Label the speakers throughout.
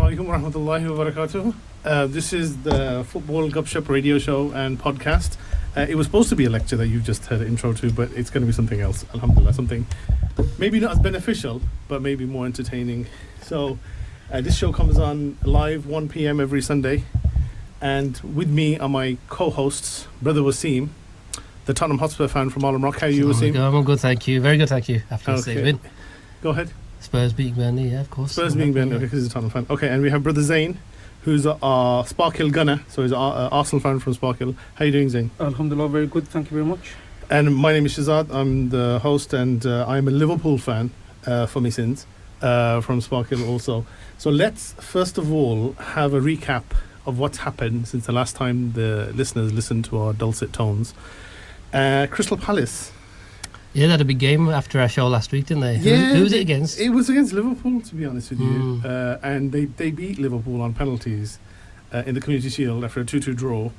Speaker 1: alaikum wa rahmatullahi wa barakatuh. This is the Football Gupshup radio show and podcast. It was supposed to be a lecture that you just heard an intro to, but it's going to be something else. Alhamdulillah, something maybe not as beneficial, but maybe more entertaining. So this show comes on live 1 p.m. every Sunday. And with me are my co-hosts, Brother Wasim, the Tottenham Hotspur fan from Harlem Rock. How are you, Wasim?
Speaker 2: I'm good, thank you. Very good, thank you. After the win.
Speaker 1: Go ahead.
Speaker 2: Spurs beating Burnley, yeah, of course.
Speaker 1: Spurs beating Burnley, okay, because he's a Tottenham fan. Okay, and we have Brother Zain, who's a Sparkhill gunner, so he's an Arsenal fan from Sparkhill. How are you doing, Zain?
Speaker 3: Alhamdulillah, very good, thank you very much.
Speaker 1: And my name is Shazad, I'm the host, and I'm a Liverpool fan, for my sins, from Sparkhill also. So let's, first of all, have a recap of what's happened since the last time the listeners listened to our dulcet tones. Crystal Palace.
Speaker 2: Yeah, they had a big game after our show last week, didn't they?
Speaker 1: Yeah,
Speaker 2: who was it against?
Speaker 1: It was against Liverpool, to be honest with you. And they beat Liverpool on penalties in the Community Shield after a 2-2 draw.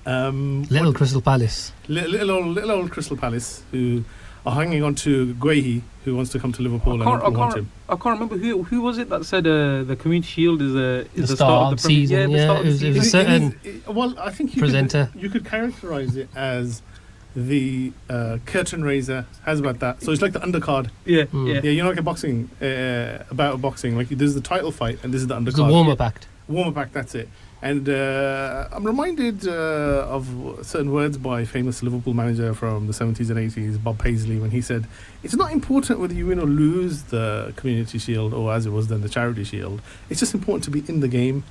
Speaker 2: Little Crystal Palace.
Speaker 1: Little old Crystal Palace, who are hanging on to Guehi, who wants to come to Liverpool and Liverpool want him.
Speaker 3: I can't remember who was it that said the Community Shield is the
Speaker 2: start of the season. Yeah, it was a certain
Speaker 1: well, I think
Speaker 2: presenter.
Speaker 1: You could characterise it as the curtain raiser. How's about that? So it's like the undercard.
Speaker 3: Yeah.
Speaker 1: You know, like a boxing, about boxing. Like there's the title fight and this is the undercard.
Speaker 2: It's the warm-up act.
Speaker 1: Warm-up act, that's it. And I'm reminded of certain words by famous Liverpool manager from the 70s and 80s, Bob Paisley, when he said, it's not important whether you win or lose the Community Shield, or as it was then the Charity Shield. It's just important to be in the game.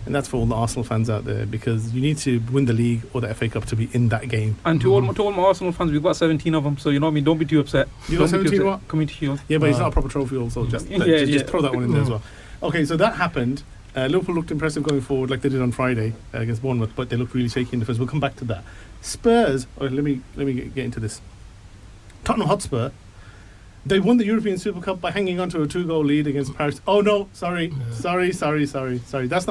Speaker 1: And that's for all the Arsenal fans out there, because you need to win the league or the FA Cup to be in that game.
Speaker 3: And to all my Arsenal fans, we've got 17 of them, so you know what I mean, don't be too upset.
Speaker 1: You got 17 what?
Speaker 3: Community Shield.
Speaker 1: Yeah, but it's not a proper trophy also, just throw that one in there as well. Okay, so that happened. Liverpool looked impressive going forward like they did on Friday against Bournemouth, but they looked really shaky in defence. We'll come back to that. Spurs, let me get into this. Tottenham Hotspur, they won the European Super Cup by hanging on to a 2-goal lead against Paris. Oh no, sorry. That's not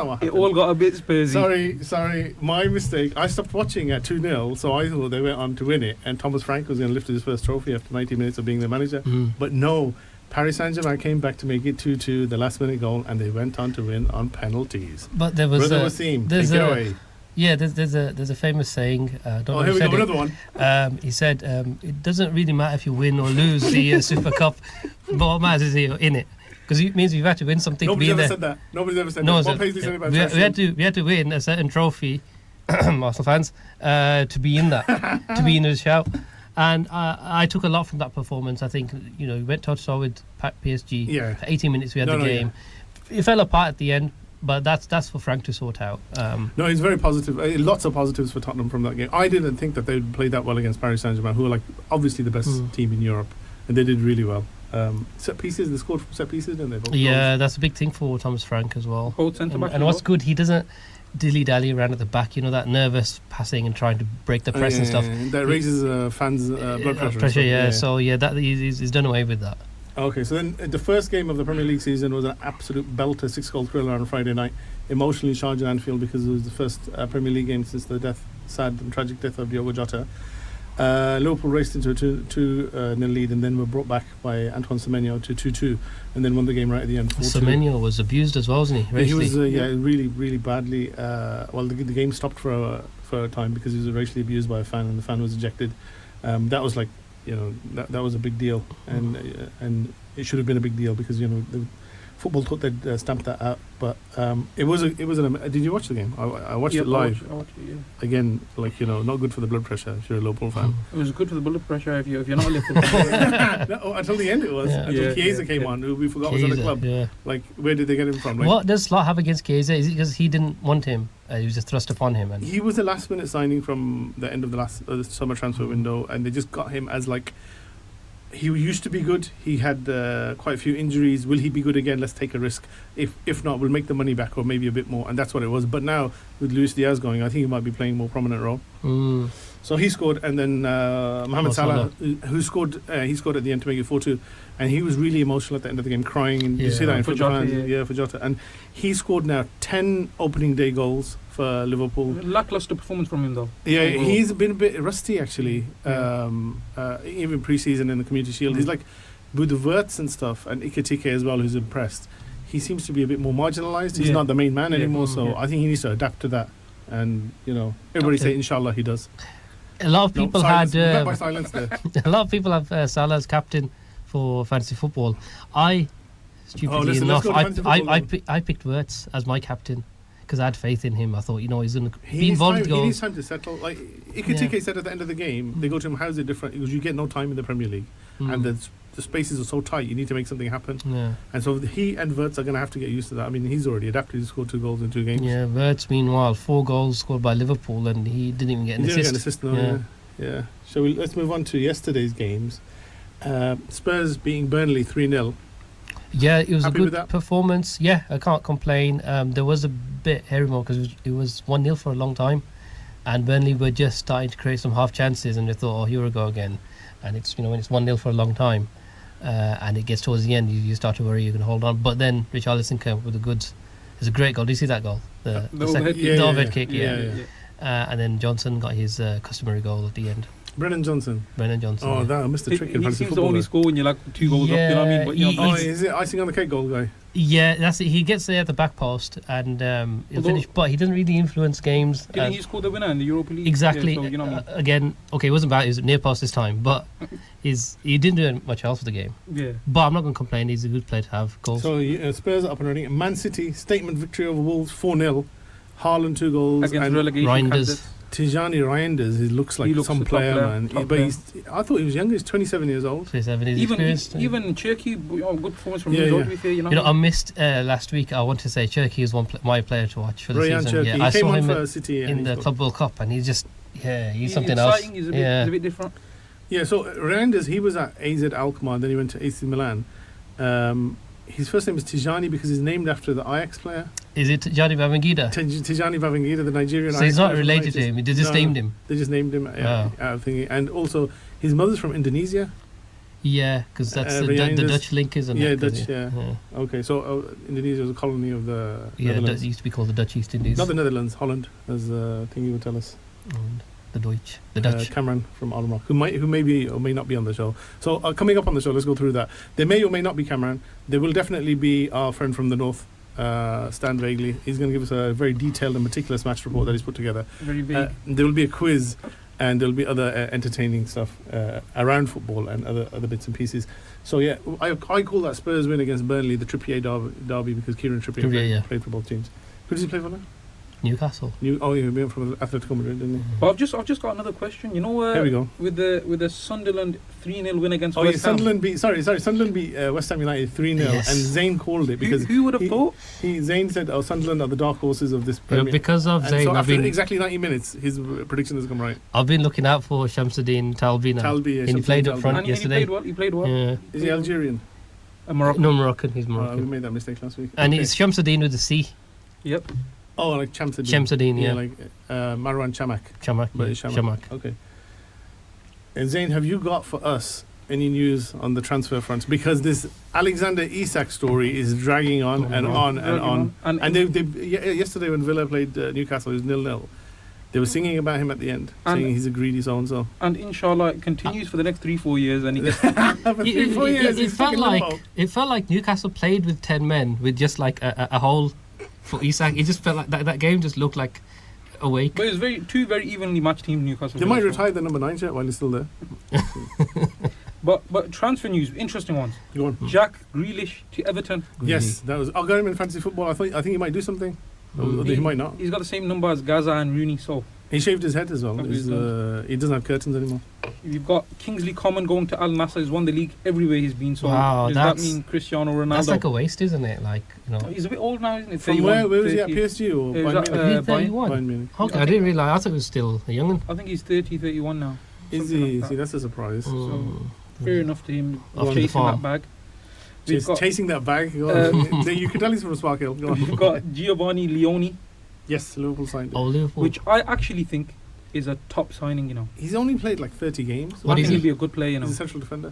Speaker 1: what happened.
Speaker 3: It all got a bit Spursy.
Speaker 1: Sorry, my mistake. I stopped watching at 2-0, so I thought they went on to win it, and Thomas Frank was going to lift his first trophy after 90 minutes of being the manager. But no, Paris Saint-Germain came back to make it 2-2, the last-minute goal, and they went on to win on penalties.
Speaker 2: But there was
Speaker 1: Brother Wasim, take it away.
Speaker 2: Yeah, there's a famous saying.
Speaker 1: Here we go, another one.
Speaker 2: He said, "It doesn't really matter if you win or lose the Super Cup, but what matters is you're in it, because it means you've had to win something to be in there."
Speaker 1: Nobody's ever said that. What Paisley said about
Speaker 2: we had to win a certain trophy, Arsenal fans, to be in that, to be in the shout. And I took a lot from that performance. I think, we went toe-to-toe with PSG.
Speaker 1: Yeah.
Speaker 2: For 18 minutes we had the game. Yeah. It fell apart at the end, but that's for Frank to sort out.
Speaker 1: No, he's very positive. Lots of positives for Tottenham from that game. I didn't think that they'd play that well against Paris Saint-Germain, who are like obviously the best team in Europe, and they did really well. Set pieces, they scored from set pieces, didn't they? Both goals.
Speaker 2: That's a big thing for Thomas Frank as well.
Speaker 3: And
Speaker 2: what's good, he doesn't dilly-dally around at the back, that nervous passing and trying to break the press and stuff.
Speaker 1: That raises fans' blood pressure.
Speaker 2: So that he's done away with that.
Speaker 1: Okay, so then the first game of the Premier League season was an absolute belter, 6-goal thriller on Friday night, emotionally charged in Anfield, because it was the first Premier League game since the sad and tragic death of Diogo Jota. Liverpool raced into a 2-0 lead, and then were brought back by Antoine Semenyo to 2-2, and then won the game right at the end. 4-2.
Speaker 2: Semenyo was abused as well, wasn't he?
Speaker 1: He was, really, really badly. The game stopped for a time because he was racially abused by a fan, and the fan was ejected. That was like, that was a big deal, and it should have been a big deal, because the football thought they'd stamped that out, but it was did you watch the game? I watched it live.
Speaker 3: I watched it, yeah.
Speaker 1: Again, not good for the blood pressure if you're a Liverpool fan.
Speaker 3: It was good for the blood pressure if you're not a Liverpool fan.
Speaker 1: No, until the end it was. Until Chiesa came on, who we forgot was on the club.
Speaker 2: Yeah.
Speaker 1: Like, where did they get him from?
Speaker 2: What does Slot have against Chiesa? Is it because he didn't want him? He was just thrust upon him. And
Speaker 1: he was a last-minute signing from the end of the summer transfer window, and they just got him as like. He used to be good. He had quite a few injuries. Will he be good again? Let's take a risk. If not, we'll make the money back, or maybe a bit more. And that's what it was. But now, with Luis Diaz going, I think he might be playing a more prominent role. So he scored, and then Mohamed Salah, who scored, he scored at the end to make it 4-2. And he was really emotional at the end of the game, crying. And you see that in front of fans. Yeah, for Jota. And he scored now 10 opening day goals for Liverpool.
Speaker 3: Lackluster performance from him, though.
Speaker 1: Yeah, he's been a bit rusty, actually. Even pre-season in the Community Shield. He's like, with the Wirtz and stuff, and Iketike as well, who's impressed. he seems to be a bit more marginalised. He's
Speaker 3: Yeah.
Speaker 1: not the main man
Speaker 3: Yeah.
Speaker 1: anymore, so
Speaker 3: Yeah.
Speaker 1: I think he needs to adapt to that. And everybody
Speaker 2: Okay.
Speaker 1: say inshallah he does.
Speaker 2: A lot of people
Speaker 1: silence,
Speaker 2: had
Speaker 1: met by silence there.
Speaker 2: a lot of people have Salah as captain for fantasy football. I stupidly
Speaker 1: listen,
Speaker 2: enough
Speaker 1: let's go to fantasy football then.
Speaker 2: I picked Wirtz as my captain because I had faith in him. I thought he's going to
Speaker 1: He
Speaker 2: be involved with
Speaker 1: needs
Speaker 2: goals.
Speaker 1: time to settle. Like Ikitike said at the end of the game, they go to him, how's it different? Because you get no time in the Premier League. And the spaces are so tight, you need to make something happen.
Speaker 2: Yeah.
Speaker 1: And so he and Wirtz are going to have to get used to that. I mean, he's already adapted. He scored 2 goals in 2 games.
Speaker 2: Yeah, Wirtz, meanwhile, 4 goals scored by Liverpool, and he didn't even get an
Speaker 1: He didn't
Speaker 2: assist.
Speaker 1: get an assist, no, yeah. So let's move on to yesterday's games. Spurs beating Burnley 3-0.
Speaker 2: Yeah, it was
Speaker 1: Happy
Speaker 2: a
Speaker 1: with
Speaker 2: good
Speaker 1: that?
Speaker 2: performance. Yeah, I can't complain. There was a bit hairy more because it was 1-0 for a long time, and Burnley were just starting to create some half chances, and they thought, here we go again. And it's when it's 1-0 for a long time, and it gets towards the end, you start to worry you're going to hold on. But then Richarlison came up with the goods. It's a great goal. Do you see that goal? The
Speaker 3: overhead kick.
Speaker 2: the overhead kick.
Speaker 1: Yeah.
Speaker 2: And then Johnson got his customary goal at the end.
Speaker 1: Brennan Johnson.
Speaker 2: Brennan Johnson.
Speaker 1: Oh,
Speaker 2: yeah.
Speaker 1: that I missed the trick in
Speaker 3: He
Speaker 1: fantasy
Speaker 3: seems to
Speaker 1: football.
Speaker 3: only score when you're like 2 goals up, you know what I mean? But,
Speaker 1: Oh, is it icing on the cake goal guy?
Speaker 2: Yeah, that's it. He gets there at the back post and he'll finish, but he doesn't really influence games.
Speaker 3: didn't he score the winner in the Europa League?
Speaker 2: Exactly.
Speaker 3: Yeah, so, you know what I mean?
Speaker 2: Again, okay, it wasn't bad. It was near post this time, but he didn't do much else for the game.
Speaker 3: Yeah.
Speaker 2: But I'm not going to complain. He's a good player to have goals.
Speaker 1: So Spurs are up and running. Man City, statement victory over Wolves 4-0. Haaland 2 goals.
Speaker 3: Against
Speaker 1: and
Speaker 3: relegation
Speaker 2: Reinders.
Speaker 3: candidates.
Speaker 1: Tijani Reinders, he looks like
Speaker 3: He looks
Speaker 1: some
Speaker 3: a top
Speaker 1: player,
Speaker 3: player,
Speaker 1: man.
Speaker 3: top
Speaker 1: But
Speaker 3: player.
Speaker 1: I thought he was younger. He's 27 years old.
Speaker 2: 27 is experienced.
Speaker 3: Even in Turkey, good performance from
Speaker 1: Yeah,
Speaker 3: him,
Speaker 1: yeah.
Speaker 3: to be fair, you know.
Speaker 2: You know, I missed last week. I want to say Cherky is my player to watch for the
Speaker 1: Rayan
Speaker 2: season.
Speaker 1: Cherki.
Speaker 2: Yeah,
Speaker 1: He
Speaker 2: I
Speaker 1: came
Speaker 2: saw
Speaker 1: on
Speaker 2: him
Speaker 1: for City
Speaker 2: in
Speaker 1: and
Speaker 2: the
Speaker 1: he
Speaker 2: Club World Cup, and he's
Speaker 3: He's
Speaker 2: something else.
Speaker 3: exciting, he's a bit different.
Speaker 1: Yeah, so Reinders, he was at AZ Alkmaar, then he went to AC Milan. His first name is Tijani because he's named after the Ajax player.
Speaker 2: Is it Gianni Babangida?
Speaker 1: Tijani Babangida, the Nigerian
Speaker 2: So
Speaker 1: Ajax
Speaker 2: he's not
Speaker 1: player from
Speaker 2: related to
Speaker 1: Ajax.
Speaker 2: him. They just
Speaker 1: No,
Speaker 2: named him.
Speaker 1: They just named him.
Speaker 2: Oh.
Speaker 1: Out of thingy. And also, his mother's from Indonesia.
Speaker 2: Yeah, because that's the
Speaker 1: Reinders.
Speaker 2: Dutch link, isn't
Speaker 1: Yeah,
Speaker 2: it? 'Cause
Speaker 1: Dutch, yeah. Okay, so Indonesia was a colony of the
Speaker 2: Yeah,
Speaker 1: Netherlands.
Speaker 2: it used to be called the Dutch East Indies.
Speaker 1: Not the Netherlands, Holland, as Thingy would tell us.
Speaker 2: And the Deutsch. The Dutch.
Speaker 1: Cameron from Almrock, who may be or may not be on the show. So coming up on the show, let's go through that. There may or may not be Cameron. There will definitely be our friend from the north, Stan Vaguely. He's going to give us a very detailed and meticulous match report that he's put together.
Speaker 3: Very big.
Speaker 1: There will be a quiz, and there will be other entertaining stuff around football and other bits and pieces. So yeah, I call that Spurs win against Burnley the Trippier derby because Kieran Trippier played for both teams. Who does he play for now?
Speaker 2: Newcastle.
Speaker 1: He went from Atletico Madrid, didn't he?
Speaker 3: But I've just got another question. You know,
Speaker 1: Here we go.
Speaker 3: with the Sunderland 3-0 win against
Speaker 1: Oh yeah,
Speaker 3: West Ham.
Speaker 1: Sunderland beat West Ham United 3-0,
Speaker 2: Yes.
Speaker 1: and Zayn called it because
Speaker 3: Who would have thought?
Speaker 1: Zayn said, Sunderland are the dark horses of this Premier."
Speaker 2: Because of
Speaker 1: And
Speaker 2: Zayn,
Speaker 1: so
Speaker 2: I've
Speaker 1: after
Speaker 2: been
Speaker 1: exactly 90 minutes, his prediction has come right.
Speaker 2: looking out for Shamsuddin Talbi now.
Speaker 1: Talbi,
Speaker 2: And he played up front
Speaker 3: And
Speaker 2: yesterday.
Speaker 3: he played well.
Speaker 2: Yeah.
Speaker 1: Is he Algerian?
Speaker 3: Morocco.
Speaker 2: No, Moroccan. He's
Speaker 1: We
Speaker 2: Moroccan.
Speaker 1: made that mistake last week.
Speaker 2: And
Speaker 1: Okay.
Speaker 2: it's Shamsuddin with a C.
Speaker 3: Yep.
Speaker 1: Oh, like Shamsuddin.
Speaker 2: Shamsuddin, yeah.
Speaker 1: like Marwan Chamak.
Speaker 2: Chamak.
Speaker 1: But
Speaker 2: Yeah.
Speaker 1: it's Chamak.
Speaker 2: Chamak.
Speaker 1: Okay. And Zayn, have you got for us any news on the transfer front? Because this Alexander Isak story is dragging on and on and on. And yesterday when Villa played Newcastle, it was 0-0. They were singing about him at the end, saying he's a greedy so-and-so.
Speaker 3: And inshallah, it continues for the next 3-4 years. And he gets
Speaker 1: For 3-4 years,
Speaker 2: It
Speaker 1: he's
Speaker 2: felt
Speaker 1: fucking
Speaker 2: like
Speaker 1: limbo.
Speaker 2: Newcastle played with 10 men with just like a hole for Isak. It just felt like that game just looked like awake.
Speaker 3: But it was two very evenly matched teams, Newcastle.
Speaker 1: They might retire the number 9 shirt while he's still there.
Speaker 3: But transfer news, interesting ones.
Speaker 1: Go on.
Speaker 3: Jack Grealish to Everton.
Speaker 1: Yes, that was. I got him in fantasy football. I think he might do something. Although he might not.
Speaker 3: He's got the same number as Gaza and Rooney, so
Speaker 1: He shaved his head as well.
Speaker 3: He's
Speaker 1: He doesn't have curtains anymore.
Speaker 3: you've got Kingsley Coman going to Al Nassr. He's won the league everywhere he's been. So
Speaker 2: Wow,
Speaker 3: does that
Speaker 2: that's-
Speaker 3: mean Cristiano Ronaldo?
Speaker 2: That's like a waste, isn't it? Like, you know.
Speaker 3: He's a bit old now, isn't it?
Speaker 1: From
Speaker 3: 31,
Speaker 1: where was he at
Speaker 3: 30.
Speaker 1: PSG or
Speaker 3: He was
Speaker 1: Bayern
Speaker 3: at,
Speaker 1: Munich?
Speaker 2: He's 31.
Speaker 1: Bayern Munich.
Speaker 2: Okay, I didn't realise. I thought he was still a young'un.
Speaker 3: I think he's 30, 31 now.
Speaker 1: Is
Speaker 3: something
Speaker 1: he?
Speaker 3: like
Speaker 1: See,
Speaker 3: that.
Speaker 1: that's a surprise.
Speaker 3: Fair enough to him
Speaker 2: After the
Speaker 3: chasing
Speaker 2: farm.
Speaker 3: that bag. We've got,
Speaker 1: Chasing that bag. Go on. You could tell he's from Spark Hill. Go on.
Speaker 3: we've got Giovanni Leone,
Speaker 1: Yes, Liverpool signed him.
Speaker 2: Oh, Liverpool.
Speaker 3: which I actually think is a top signing, you know.
Speaker 1: He's only played like 30 games.
Speaker 2: What
Speaker 3: I
Speaker 2: is
Speaker 3: think
Speaker 2: he?
Speaker 3: he'll be a good player, you know.
Speaker 1: He's a central defender.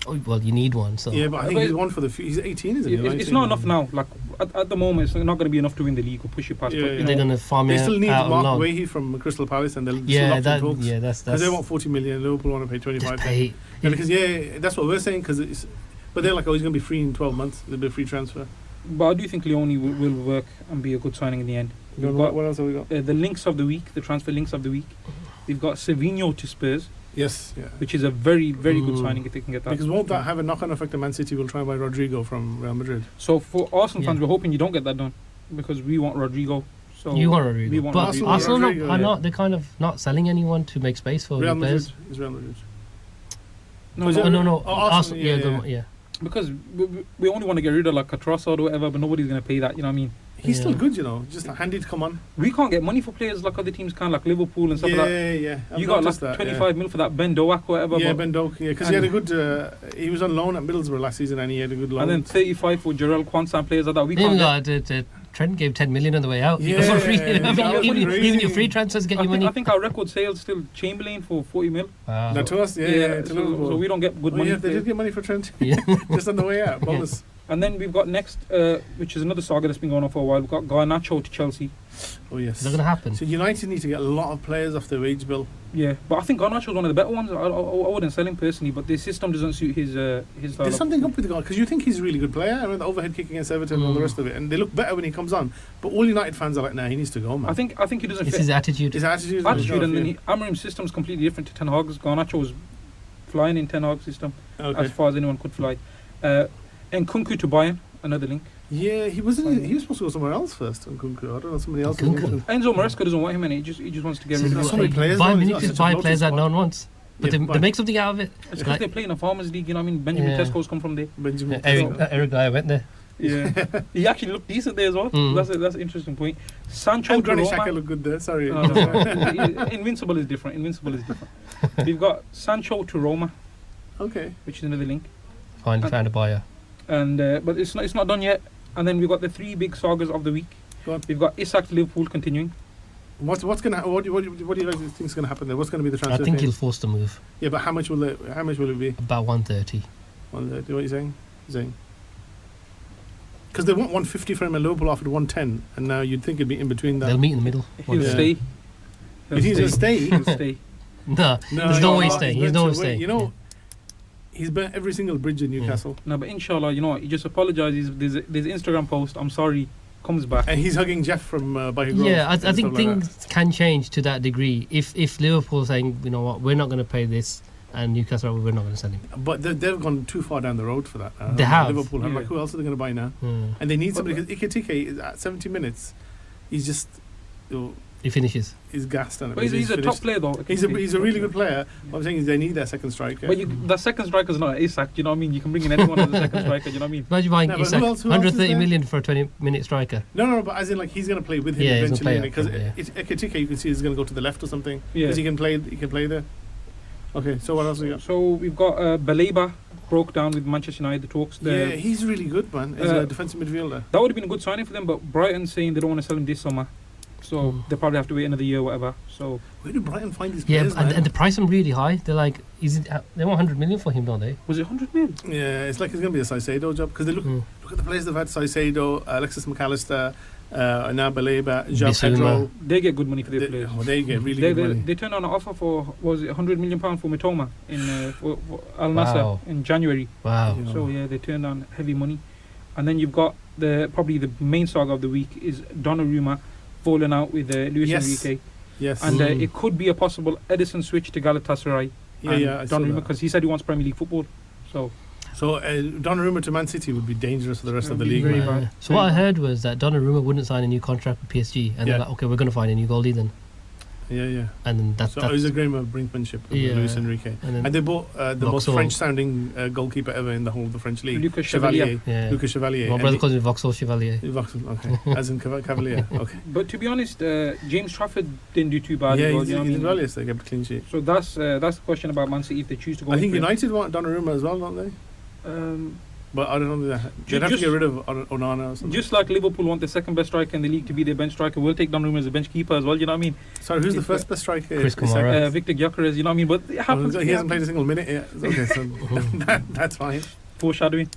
Speaker 2: Oh, well, you need one. So
Speaker 1: Yeah, but I think
Speaker 3: But
Speaker 1: he's one for the He's 18, isn't he?
Speaker 3: It's
Speaker 1: 19?
Speaker 3: not enough now. Like at the moment, it's not going to be enough to win the league or push you past.
Speaker 1: Yeah,
Speaker 3: but,
Speaker 1: yeah.
Speaker 3: you
Speaker 2: they're
Speaker 3: know,
Speaker 2: going to farm
Speaker 1: They
Speaker 2: it
Speaker 1: still need
Speaker 2: out on
Speaker 1: Mark
Speaker 2: loan.
Speaker 1: Wahey from Crystal Palace, and they'll still
Speaker 2: Yeah,
Speaker 1: up in talks.
Speaker 2: that's
Speaker 1: Because they want 40 million, Liverpool want to pay 25.
Speaker 2: just pay.
Speaker 1: Yeah, because that's what we're saying. But they're like, oh, he's going to be free in 12 months. There'll be a free transfer.
Speaker 4: But I do think Leone will work and be a good signing in the end. We've got
Speaker 1: What else have we got?
Speaker 4: the links of the week, the transfer links of the week. We've got Savinho to Spurs,
Speaker 1: Yes, yeah.
Speaker 4: which is a very, very good signing if they can get that.
Speaker 1: Because won't that have a knock-on effect on Man City? Will try and buy Rodrigo from Real Madrid.
Speaker 4: So for Arsenal fans,
Speaker 2: Yeah.
Speaker 4: we're hoping you don't get that done because we want Rodrigo. So
Speaker 2: You want Rodrigo.
Speaker 4: we want
Speaker 2: But
Speaker 4: Rodrigo.
Speaker 2: Arsenal
Speaker 1: Rodrigo,
Speaker 2: are
Speaker 1: yeah.
Speaker 2: not. They're kind of not selling anyone to make space for
Speaker 1: Real
Speaker 2: the
Speaker 1: Madrid
Speaker 2: players.
Speaker 1: is Real Madrid.
Speaker 4: No,
Speaker 1: Is it-
Speaker 2: No.
Speaker 1: Oh, Arsenal, yeah,
Speaker 2: Arsenal, yeah.
Speaker 4: because we only want to get rid of like Catrossard or whatever, but nobody's going to pay that. You know what I mean?
Speaker 1: He's still
Speaker 2: Yeah.
Speaker 1: good, you know. Just handy to come on.
Speaker 4: We can't get money for players like other teams can, like Liverpool and stuff
Speaker 1: Yeah,
Speaker 4: like that.
Speaker 1: yeah. I've
Speaker 4: You got like
Speaker 1: noticed that,
Speaker 4: 25 mil for that Ben Doak or whatever.
Speaker 1: Yeah,
Speaker 4: but-
Speaker 1: Ben Doak. Yeah, because he had a good. He was on loan at Middlesbrough last season, and he had a good loan.
Speaker 4: and then 35 for Jarrell Quansah and players like that. We can't get.
Speaker 2: Trent gave 10 million on the way out.
Speaker 1: Yeah,
Speaker 2: For free.
Speaker 1: that was
Speaker 2: even
Speaker 1: crazy.
Speaker 2: your free transfers get
Speaker 4: I
Speaker 2: you
Speaker 4: think,
Speaker 2: money.
Speaker 4: I think our record sales still Chamberlain for 40 mil.
Speaker 2: Wow.
Speaker 1: Now to us, yeah, to
Speaker 4: so,
Speaker 1: Liverpool.
Speaker 4: so we don't get good
Speaker 1: Oh,
Speaker 4: money.
Speaker 1: yeah, they did get money for Trent.
Speaker 2: Yeah.
Speaker 1: Just on the way out. Bonus.
Speaker 4: And then we've got next, which is another saga that's been going on for a while. We've got Garnacho to Chelsea.
Speaker 1: Oh yes.
Speaker 2: Is that going to happen?
Speaker 1: So United need to get a lot of players off their wage bill.
Speaker 4: Yeah, but I think Garnacho's one of the better ones. I wouldn't sell him personally, but the system doesn't suit his style.
Speaker 1: There's
Speaker 4: of-
Speaker 1: something up with the guy because you think he's a really good player. I mean, the overhead kick against Everton and all the rest of it, and they look better when he comes on. But all United fans are like, nah, he needs to go, man.
Speaker 4: I think he doesn't
Speaker 2: It's
Speaker 4: fit
Speaker 2: his attitude.
Speaker 1: his attitude,
Speaker 4: attitude, and then Amorim's system's completely different to Ten Hag's. Garnacho was flying in Ten Hag's system
Speaker 1: okay.
Speaker 4: as far as anyone could fly. And Kunku to Bayern, another link.
Speaker 1: Yeah, he wasn't. He was supposed to go somewhere else first. On Kunku, I don't know. Somebody else. Was
Speaker 2: Kunku.
Speaker 4: Enzo Maresca doesn't want him, and he just wants to get rid of
Speaker 1: There's
Speaker 4: him.
Speaker 1: so many players, though,
Speaker 2: Bayern
Speaker 1: he's
Speaker 2: Munich
Speaker 1: got
Speaker 2: is
Speaker 1: such a
Speaker 2: buying
Speaker 1: bloated
Speaker 2: players that
Speaker 1: squad.
Speaker 2: no one wants. But
Speaker 1: Yeah,
Speaker 2: they make something out of it.
Speaker 4: It's because
Speaker 2: Like-
Speaker 4: they play in a farmers league. You know what I mean? Benjamin
Speaker 1: Yeah.
Speaker 4: Tesco's come from there.
Speaker 1: Benjamin.
Speaker 2: Eric Dyer went there.
Speaker 4: Yeah, he actually looked decent there as well.
Speaker 2: Mm.
Speaker 4: That's an interesting point. Sancho
Speaker 1: And
Speaker 4: to
Speaker 1: Granit
Speaker 4: Roma.
Speaker 1: Xhaka looked good there. Sorry.
Speaker 4: No, no. Invincible is different. We've got Sancho to Roma,
Speaker 1: Okay.
Speaker 4: which is another link,
Speaker 2: Finally found a buyer.
Speaker 4: and but it's not done yet. And then we've got the three big sagas of the week.
Speaker 1: Go on.
Speaker 4: We've got Isak to Liverpool continuing.
Speaker 1: What do you guys think is going to happen there? What's going to be the
Speaker 2: I
Speaker 1: transfer?
Speaker 2: think
Speaker 1: fee?
Speaker 2: he'll force the move.
Speaker 1: Yeah, but how much will it be?
Speaker 2: About 130.
Speaker 1: What are you saying? Because they want 150 for him, and Liverpool offered 110, and now you'd think it'd be in between that.
Speaker 2: They'll meet in the middle.
Speaker 4: He'll
Speaker 1: Yeah.
Speaker 4: stay.
Speaker 1: You think he's going to stay?
Speaker 4: He'll stay.
Speaker 2: No, there's no way he's staying. He's no way staying.
Speaker 1: You know, he's burnt every single bridge in Newcastle,
Speaker 4: No, but inshallah, you know what? He just apologizes. There's Instagram post. I'm sorry. Comes back.
Speaker 1: and he's hugging Jeff from Bayou Grove.
Speaker 2: Yeah, I
Speaker 1: and
Speaker 2: think
Speaker 1: stuff like
Speaker 2: things can change to that degree. If Liverpool saying, you know what, we're not going to pay this, and Newcastle, we're not going to sell him.
Speaker 1: that. But they've gone too far down the road for that.
Speaker 2: They have.
Speaker 1: Liverpool. I'm
Speaker 4: Yeah.
Speaker 1: like, who else are they going to buy now? And they need somebody because Iketike is at 70 minutes. He's just,
Speaker 2: He finishes.
Speaker 1: he's gassed on it.
Speaker 4: But he's a top
Speaker 1: finished.
Speaker 4: player though.
Speaker 1: He's a really good player. What I'm saying is they need their second striker.
Speaker 4: But the second striker is not Isak. You know what I mean? You can bring in anyone as a second striker. You know what I mean?
Speaker 2: Imagine buying
Speaker 1: No, but
Speaker 2: Isak,
Speaker 1: who else is
Speaker 2: 130
Speaker 1: there?
Speaker 2: million for a 20-minute striker.
Speaker 1: No, but as in like he's going to play with him
Speaker 2: Yeah, he's gonna
Speaker 1: eventually
Speaker 2: play
Speaker 1: because
Speaker 2: up front,
Speaker 1: Iketike you can see is going to go to the left or something
Speaker 4: Yeah.
Speaker 1: because he can play there. Okay, so what else we got?
Speaker 4: So we've got Baleba broke down with Manchester United. The talks.
Speaker 1: Yeah, he's really good, man. As a defensive midfielder.
Speaker 4: That would have been a good signing for them, but Brighton's saying they don't want to sell him this summer, so they probably have to wait another year or whatever. So
Speaker 1: Where do Brighton find these
Speaker 2: Yeah,
Speaker 1: players? man?
Speaker 2: and the price is really high. They're like, they want 100 million for him, don't they?
Speaker 4: was it 100 mil?
Speaker 1: Yeah, it's like it's going to be a Saicedo job because they look at the players they've had: Saicedo, Alexis McAllister, now Baleba, João
Speaker 2: Bissouma.
Speaker 1: Pedro.
Speaker 4: They get good money for their players.
Speaker 1: They get really good money.
Speaker 4: They turned down an offer for was it 100 million pound for Mitoma in for Al Nassr
Speaker 2: Wow.
Speaker 4: in January.
Speaker 2: Wow.
Speaker 1: Yeah.
Speaker 4: So yeah, they turned down heavy money, and then you've got probably the main saga of the week is Donnarumma falling out with Luis
Speaker 1: Yes.
Speaker 4: Enrique,
Speaker 1: Yes.
Speaker 4: and it could be a possible Edison switch to Galatasaray.
Speaker 1: yeah,
Speaker 4: and
Speaker 1: I saw
Speaker 4: Donnarumma
Speaker 1: that.
Speaker 4: because he said he wants Premier League football. So
Speaker 1: Donnarumma to Man City would be dangerous for the rest
Speaker 4: It
Speaker 1: of the
Speaker 4: would be
Speaker 1: league.
Speaker 4: very
Speaker 1: man.
Speaker 4: bad.
Speaker 2: So what I heard was that Donnarumma wouldn't sign a new contract with PSG, and they're
Speaker 1: Yeah.
Speaker 2: like, okay, we're going to find a new goalie then.
Speaker 1: Yeah.
Speaker 2: And then that's
Speaker 1: So it was a agreement of brinkmanship with
Speaker 2: Yeah.
Speaker 1: Luis Enrique.
Speaker 2: and then
Speaker 1: And they bought the most
Speaker 2: Vauxhall.
Speaker 1: French-sounding goalkeeper ever in the whole of the French league,
Speaker 4: Lucas
Speaker 1: Chevalier.
Speaker 2: yeah.
Speaker 1: Lucas Chevalier.
Speaker 2: My
Speaker 1: And
Speaker 2: brother
Speaker 1: he-
Speaker 2: calls him Vauxhall Chevalier.
Speaker 1: Okay, as in Cavalier. Okay.
Speaker 4: But to be honest, James Trafford didn't do too bad.
Speaker 1: Yeah,
Speaker 4: as well,
Speaker 1: he
Speaker 4: you know what I
Speaker 1: did
Speaker 4: mean?
Speaker 1: well yesterday. Kept a clean sheet.
Speaker 4: So that's the question about Man City if they choose to go.
Speaker 1: I think
Speaker 4: for him.
Speaker 1: United want Donnarumma as well, don't they? But I don't know. They'd have to
Speaker 4: Just-
Speaker 1: get rid of Onana or something.
Speaker 4: Just like Liverpool want the second best striker in the league to be their bench striker, we'll take Donnarumma as a bench keeper as well. You know what I mean?
Speaker 1: Sorry, who's the
Speaker 4: if,
Speaker 1: first best striker?
Speaker 2: Chris
Speaker 1: Is that-
Speaker 2: Kamara.
Speaker 4: Victor Gyökeres, you know what I mean? But it happens.
Speaker 1: He hasn't played a single minute yet. Okay, so that's fine.
Speaker 4: Foreshadowing.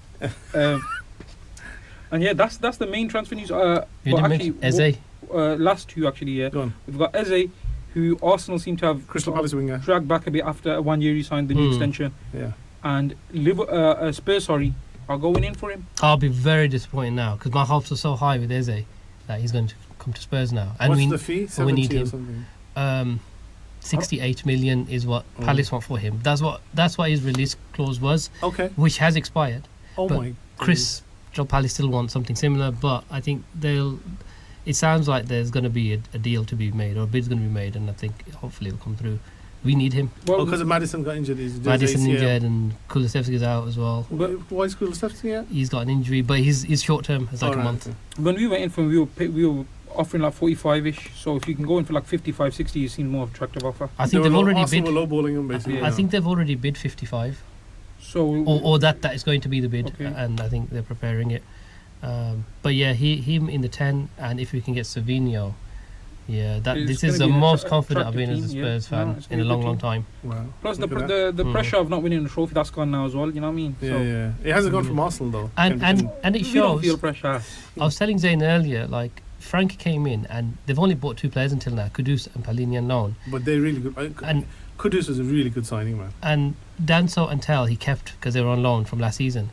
Speaker 4: And yeah, that's the main transfer news.
Speaker 2: You
Speaker 4: But
Speaker 2: didn't
Speaker 4: actually,
Speaker 2: mention Eze.
Speaker 4: last two actually. Yeah,
Speaker 1: Go on.
Speaker 4: we've got Eze, who Arsenal seem to have
Speaker 1: Crystal Palace winger.
Speaker 4: dragged back a bit after 1 year he signed the new extension,
Speaker 1: Yeah.
Speaker 4: and Spurs are going in for him.
Speaker 2: I'll be very disappointed now because my hopes are so high with Eze that he's going to come to Spurs now. And
Speaker 1: What's the fee? 70
Speaker 2: need
Speaker 1: or
Speaker 2: him.
Speaker 1: something?
Speaker 2: 68 million is what Palace want for him. That's what his release clause was,
Speaker 1: Okay.
Speaker 2: which has expired.
Speaker 1: Oh
Speaker 2: But
Speaker 1: my.
Speaker 2: Chris Palace still want something similar, but I think it sounds like there's going to be a deal to be made, or a bid's going to be made, and I think hopefully it'll come through. We need him.
Speaker 4: Well,
Speaker 1: Because Madison got injured.
Speaker 2: Madison injured and Kulusevski's out as well.
Speaker 1: Why is Kulusevski out?
Speaker 2: He's got an injury, but he's short term. It's like a month.
Speaker 4: when we went in for him, we were offering like 45-ish. So if you can go in for like 55, 60, you seem more attractive offer.
Speaker 2: I think they've already bid.
Speaker 1: Were lowballing him basically.
Speaker 2: I think they've already bid 55.
Speaker 4: So
Speaker 2: Or that is going to be the bid,
Speaker 4: Okay.
Speaker 2: and I think they're preparing it. But yeah, him in the 10, and if we can get Savinho, yeah,
Speaker 4: It's
Speaker 2: this is
Speaker 4: gonna
Speaker 2: the
Speaker 4: be an
Speaker 2: most confident I've
Speaker 4: attractive
Speaker 2: been as a
Speaker 4: team,
Speaker 2: Spurs
Speaker 4: yeah. No,
Speaker 2: fan
Speaker 4: it's
Speaker 2: in
Speaker 4: gonna
Speaker 2: a
Speaker 4: be a
Speaker 2: long,
Speaker 4: good
Speaker 2: long
Speaker 4: team.
Speaker 2: time.
Speaker 1: Wow.
Speaker 4: plus
Speaker 1: Look at that.
Speaker 4: the pressure of not winning a trophy, that's gone now as well. You know what I mean?
Speaker 1: Yeah,
Speaker 4: So
Speaker 1: yeah. It hasn't gone from Arsenal though.
Speaker 2: And it
Speaker 4: we don't
Speaker 2: shows.
Speaker 4: feel pressure.
Speaker 2: I was telling Zayn earlier, like Frank came in, and they've only bought 2 players until now, Kudus and Palini on loan.
Speaker 1: But they're really good.
Speaker 2: And
Speaker 1: Kudus is a really good signing, man.
Speaker 2: And Danso and Tel he kept because they were on loan from last season.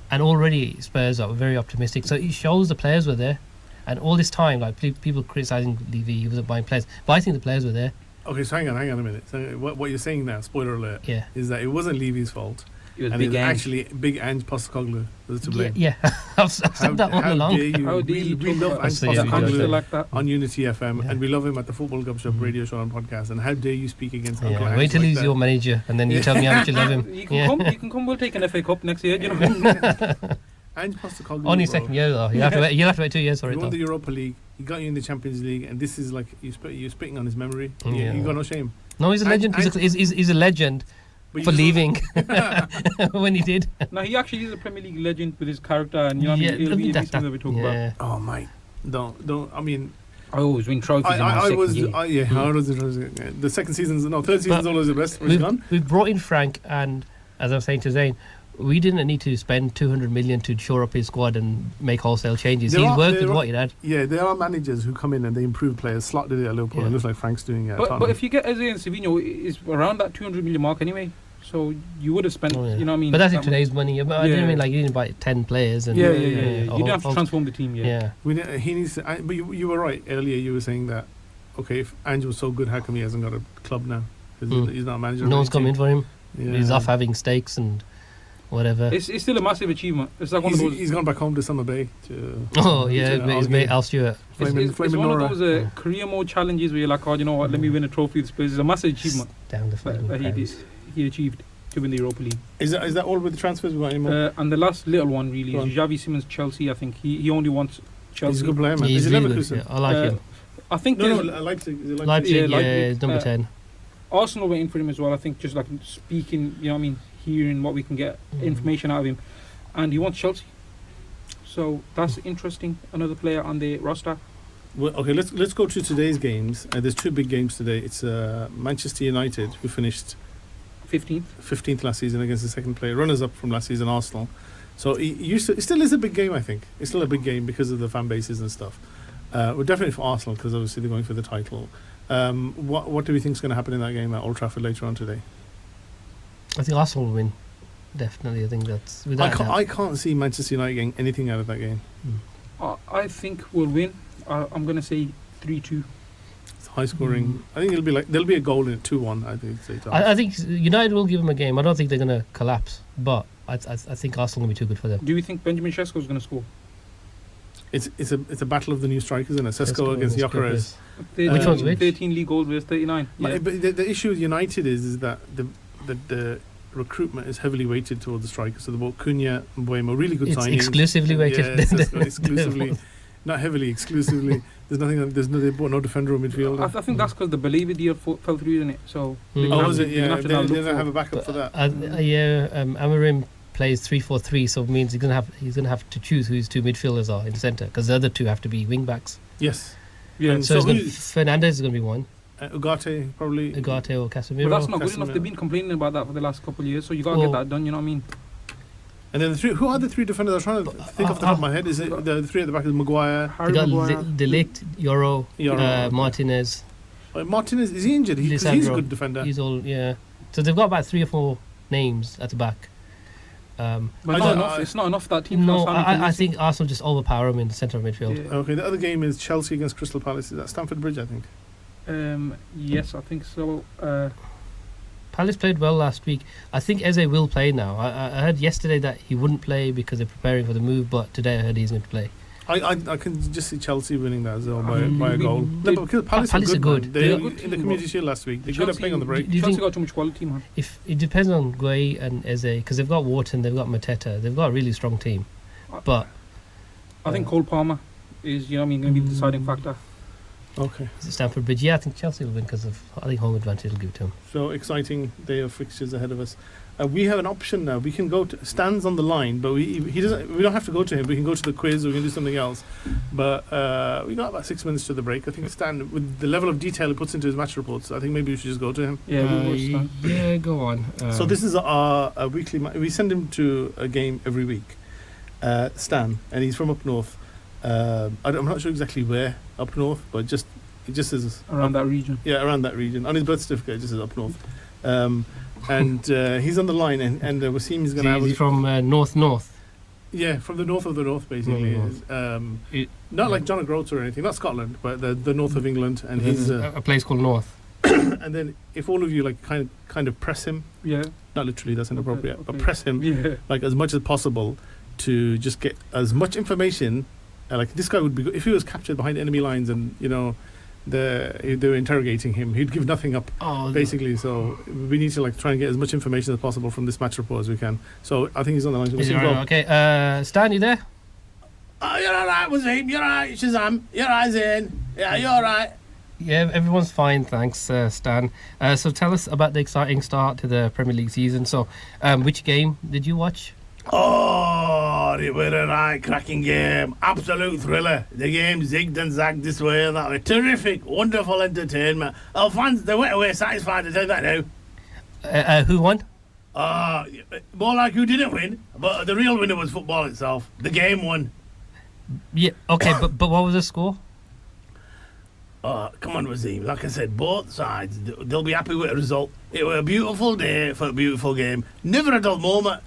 Speaker 2: And already Spurs are very optimistic. So it shows the players were there. And all this time, like people criticising Levy, he wasn't buying players. But I think the players were there.
Speaker 1: Okay, so hang on a minute. So what you're saying now, spoiler alert,
Speaker 2: Yeah.
Speaker 1: is that it wasn't Levy's fault.
Speaker 4: It was
Speaker 1: And
Speaker 4: big
Speaker 1: it's
Speaker 4: Ange.
Speaker 1: actually Big Ange Postecoglou was to blame.
Speaker 2: Yeah. I've said that all along.
Speaker 1: Dare you?
Speaker 4: How dare you
Speaker 1: We
Speaker 4: talk
Speaker 1: love
Speaker 4: about
Speaker 1: Ange
Speaker 2: Postecoglou
Speaker 4: a councillor
Speaker 1: Postecoglou
Speaker 4: like that?
Speaker 1: on Unity FM,
Speaker 2: Yeah.
Speaker 1: and we love him at the Football Gupshup radio show and podcast. And how dare you speak against Uncle
Speaker 2: Yeah.
Speaker 1: Ange
Speaker 2: Wait till
Speaker 1: like
Speaker 2: he's
Speaker 1: that?
Speaker 2: your manager, and then you tell me how much you love him.
Speaker 4: You can
Speaker 2: Yeah.
Speaker 4: come. You can come. We'll take an FA Cup next year. You know.
Speaker 1: Ange Postecoglou.
Speaker 2: Only
Speaker 1: bro.
Speaker 2: second year though. You'll have to wait 2 years for
Speaker 1: He
Speaker 2: it
Speaker 1: won
Speaker 2: though.
Speaker 1: the Europa League. He got you in the Champions League, and this is like you're spitting on his memory.
Speaker 2: Yeah.
Speaker 1: You got no shame.
Speaker 2: No, he's a legend. He's a legend
Speaker 1: But
Speaker 2: for
Speaker 1: you
Speaker 2: leaving when he did.
Speaker 4: No, he actually is a Premier League legend with his character, and you know what I
Speaker 2: Yeah,
Speaker 4: mean. It'll be
Speaker 2: that-
Speaker 4: something that we talk about.
Speaker 2: yeah.
Speaker 1: Oh my, don't. I mean,
Speaker 4: I always win trophies in my
Speaker 1: I
Speaker 4: second
Speaker 1: was.
Speaker 4: year.
Speaker 1: I was the second season's third season's always the best. He's gone.
Speaker 2: We brought in Frank, and as I was saying to Zayn, we didn't need to spend 200 million to shore up his squad and make wholesale changes. He worked with what he had.
Speaker 1: Yeah, there are managers who come in and they improve players. Slot did it at Liverpool.
Speaker 2: Yeah.
Speaker 1: It looks like Frank's doing it.
Speaker 4: But if you get Eze and Savinho, it's around that 200 million mark anyway. So you would have spent,
Speaker 2: Oh, yeah.
Speaker 4: you know what I mean?
Speaker 2: But that's in
Speaker 4: that
Speaker 2: today's money. But I didn't mean like you didn't buy 10 players. And
Speaker 4: Yeah.
Speaker 2: a
Speaker 4: You
Speaker 2: whole-
Speaker 4: don't have to
Speaker 2: whole-
Speaker 4: transform the team. Yeah.
Speaker 2: Yeah.
Speaker 1: he needs. But you were right earlier. You were saying that. Okay, if Ange was so good, how come he hasn't got a club now? Because he's not a manager.
Speaker 2: No
Speaker 1: of
Speaker 2: one's
Speaker 1: any
Speaker 2: come in
Speaker 1: team.
Speaker 2: for him.
Speaker 1: Yeah.
Speaker 2: He's off having stakes and whatever.
Speaker 4: It's still a massive achievement. It's like one of those.
Speaker 1: He's gone back home to Summer Bay. To,
Speaker 2: Oh yeah,
Speaker 1: to
Speaker 2: his mate Al Stewart.
Speaker 1: Flaming
Speaker 4: It's one
Speaker 1: Nora.
Speaker 4: of those career mode challenges where you're like, oh, you know what? Let me win a trophy with Spurs. It's a massive achievement
Speaker 2: Down the
Speaker 4: that he achieved to win the Europa League.
Speaker 1: Is that all with the transfers we got anymore?
Speaker 4: And the last little one really
Speaker 1: Go on.
Speaker 4: is Xavi Simons Chelsea. I think he only wants Chelsea.
Speaker 1: He's a good player, man.
Speaker 2: He's
Speaker 1: Is he
Speaker 2: really good.
Speaker 1: Leverkusen?
Speaker 2: Yeah, I like him.
Speaker 4: I think
Speaker 1: No,
Speaker 4: there's-
Speaker 1: Leipzig. Is it
Speaker 2: Leipzig,
Speaker 4: Yeah,
Speaker 2: yeah,
Speaker 4: Leipzig.
Speaker 2: is number 10.
Speaker 4: Arsenal were in for him as well. I think just like speaking, you know what I mean, hearing what we can get information out of him, and he wants Chelsea. So that's interesting. Another player on the roster.
Speaker 1: Well, okay, let's go to today's games. There's 2 big games today. It's Manchester United, who finished 15th last season against the second player, runners-up from last season, Arsenal. So it still is a big game, I think. It's still a big game because of the fan bases and stuff. We're definitely for Arsenal because obviously they're going for the title. What do we think is going to happen in that game at Old Trafford later on today?
Speaker 2: I think Arsenal will win. Definitely, I think that's without a doubt.
Speaker 1: I can't see Manchester United getting anything out of that game.
Speaker 4: I think we'll win. I'm going to say 3-2.
Speaker 1: It's high scoring. I think there'll be a goal in it, 2-1. I think.
Speaker 2: I think United will give them a game. I don't think they're going to collapse, but I think Arsenal will be too good for them.
Speaker 4: Do you think Benjamin Sesko is going to score?
Speaker 1: It's a battle of the new strikers, isn't it? Sesko against Gyökeres.
Speaker 2: Which one's which?
Speaker 4: 13 league goals versus 39. Yeah.
Speaker 1: But the issue with United is that the recruitment is heavily weighted towards the strikers. So they bought Cunha and Mbeumo, really good
Speaker 2: It's
Speaker 1: signings.
Speaker 2: exclusively weighted.
Speaker 1: Yeah, Sesko exclusively, not heavily, exclusively. They bought no defender or midfielder.
Speaker 4: I think that's because the Believer deal fell through, isn't it? So
Speaker 2: Mm.
Speaker 1: Oh,
Speaker 4: have
Speaker 1: was
Speaker 4: to-
Speaker 1: it?
Speaker 4: they're gonna
Speaker 1: Yeah,
Speaker 4: have to
Speaker 1: they
Speaker 4: now look
Speaker 1: don't
Speaker 4: for-
Speaker 1: have a backup for that.
Speaker 2: Amarim plays 3-4-3, so it means he's gonna have to choose who his 2 midfielders are in the centre because the other 2 have to be wing backs.
Speaker 1: Yes.
Speaker 4: Yeah.
Speaker 1: And
Speaker 2: So,
Speaker 1: who-
Speaker 2: Fernandes is going to be one.
Speaker 1: Ugarte probably.
Speaker 2: Ugarte or Casemiro.
Speaker 4: But that's not good enough.
Speaker 1: Casemiro.
Speaker 4: They've been complaining about that for the last couple of years, so you got to
Speaker 2: Well-
Speaker 4: get that done, you know what I mean?
Speaker 1: And then who are the 3 defenders? I'm trying to think off the top of my head. Is it the 3 at the back? Is Maguire?
Speaker 2: They
Speaker 4: Harry
Speaker 2: got
Speaker 4: Maguire.
Speaker 2: De Ligt, Euro,
Speaker 1: Okay.
Speaker 2: Martinez.
Speaker 1: Martinez, is he injured? Because he's a
Speaker 2: Lisandro.
Speaker 1: good defender.
Speaker 2: He's all, yeah. So they've got about 3 or 4 names at the back. But
Speaker 4: But not enough. It's not enough that team.
Speaker 2: no, I think Arsenal just overpower him in the centre of midfield.
Speaker 4: Yeah.
Speaker 1: Okay, the other game is Chelsea against Crystal Palace. Is that Stamford Bridge, I think?
Speaker 4: Yes, I think so.
Speaker 2: Palace played well last week. I think Eze will play now. I heard yesterday that he wouldn't play because they're preparing for the move, but today I heard he's going to play.
Speaker 1: I can just see Chelsea winning that as well by a goal. No, but because Palace
Speaker 2: are good.
Speaker 1: They
Speaker 4: They're
Speaker 1: were
Speaker 4: good
Speaker 1: in the
Speaker 4: team,
Speaker 1: Community
Speaker 4: but
Speaker 1: Shield last week. They're good at
Speaker 4: Chelsea-
Speaker 1: playing on the break.
Speaker 2: Do you
Speaker 4: Chelsea
Speaker 2: think
Speaker 4: got too much quality, man.
Speaker 2: if it depends on Gueye and Eze, because they've got Wharton, they've got Mateta, they've got a really strong team. But
Speaker 4: I think Cole Palmer is, going to be the deciding factor.
Speaker 1: Okay.
Speaker 2: is it Stamford Bridge? Yeah, I think Chelsea will win because of I think home advantage will give it to them.
Speaker 1: So exciting day of fixtures ahead of us. We have an option now. We can go to Stan's on the line, but he doesn't. We don't have to go to him. We can go to the quiz. Or we can do something else. But we got about 6 minutes to the break. I think Stan, with the level of detail he puts into his match reports, I think maybe we should just go to him.
Speaker 4: Yeah, we will start.
Speaker 2: Yeah, go on.
Speaker 1: So this is our weekly. We send him to a game every week. Stan, and he's from up north. I'm not sure exactly where up north, but it just says
Speaker 4: Around that region.
Speaker 1: Yeah, around that region. On his birth certificate, it just says up north. And he's on the line, and Wasim is going to have.
Speaker 2: Is he from north?
Speaker 1: Yeah, from the north of the north, basically. Not like John O'Groats or anything, not Scotland, but the north of England. And he's
Speaker 2: a place called North.
Speaker 1: and then if all of you like kind of press him,
Speaker 4: Yeah.
Speaker 1: not literally, that's inappropriate, but
Speaker 4: okay.
Speaker 1: press him
Speaker 4: Yeah.
Speaker 1: like as much as possible to just get as much information. Like this guy would be good if he was captured behind enemy lines, and they were interrogating him. He'd give nothing up, basically. So we need to like try and get as much information as possible from this match report as we can. So I think he's on the line.
Speaker 2: Is he right? Okay, Stan, you there?
Speaker 1: Oh, you're all right, Wasim. You're all right, Shazam. You're all right, Zain. Yeah, you're all right.
Speaker 2: Yeah, everyone's fine, thanks, Stan. So tell us about the exciting start to the Premier League season. So, which game did you watch?
Speaker 1: Oh, it was a right cracking game. Absolute thriller. The game zigged and zagged this way and that way. Terrific, wonderful entertainment. Our fans, they went away satisfied, to tell you that now.
Speaker 2: Who won?
Speaker 1: More like who didn't win, but the real winner was football itself. The game won.
Speaker 2: Yeah, okay, but what was the score?
Speaker 1: Come on, Wasim. Like I said, both sides, they'll be happy with the result. It was a beautiful day for a beautiful game. Never a dull moment.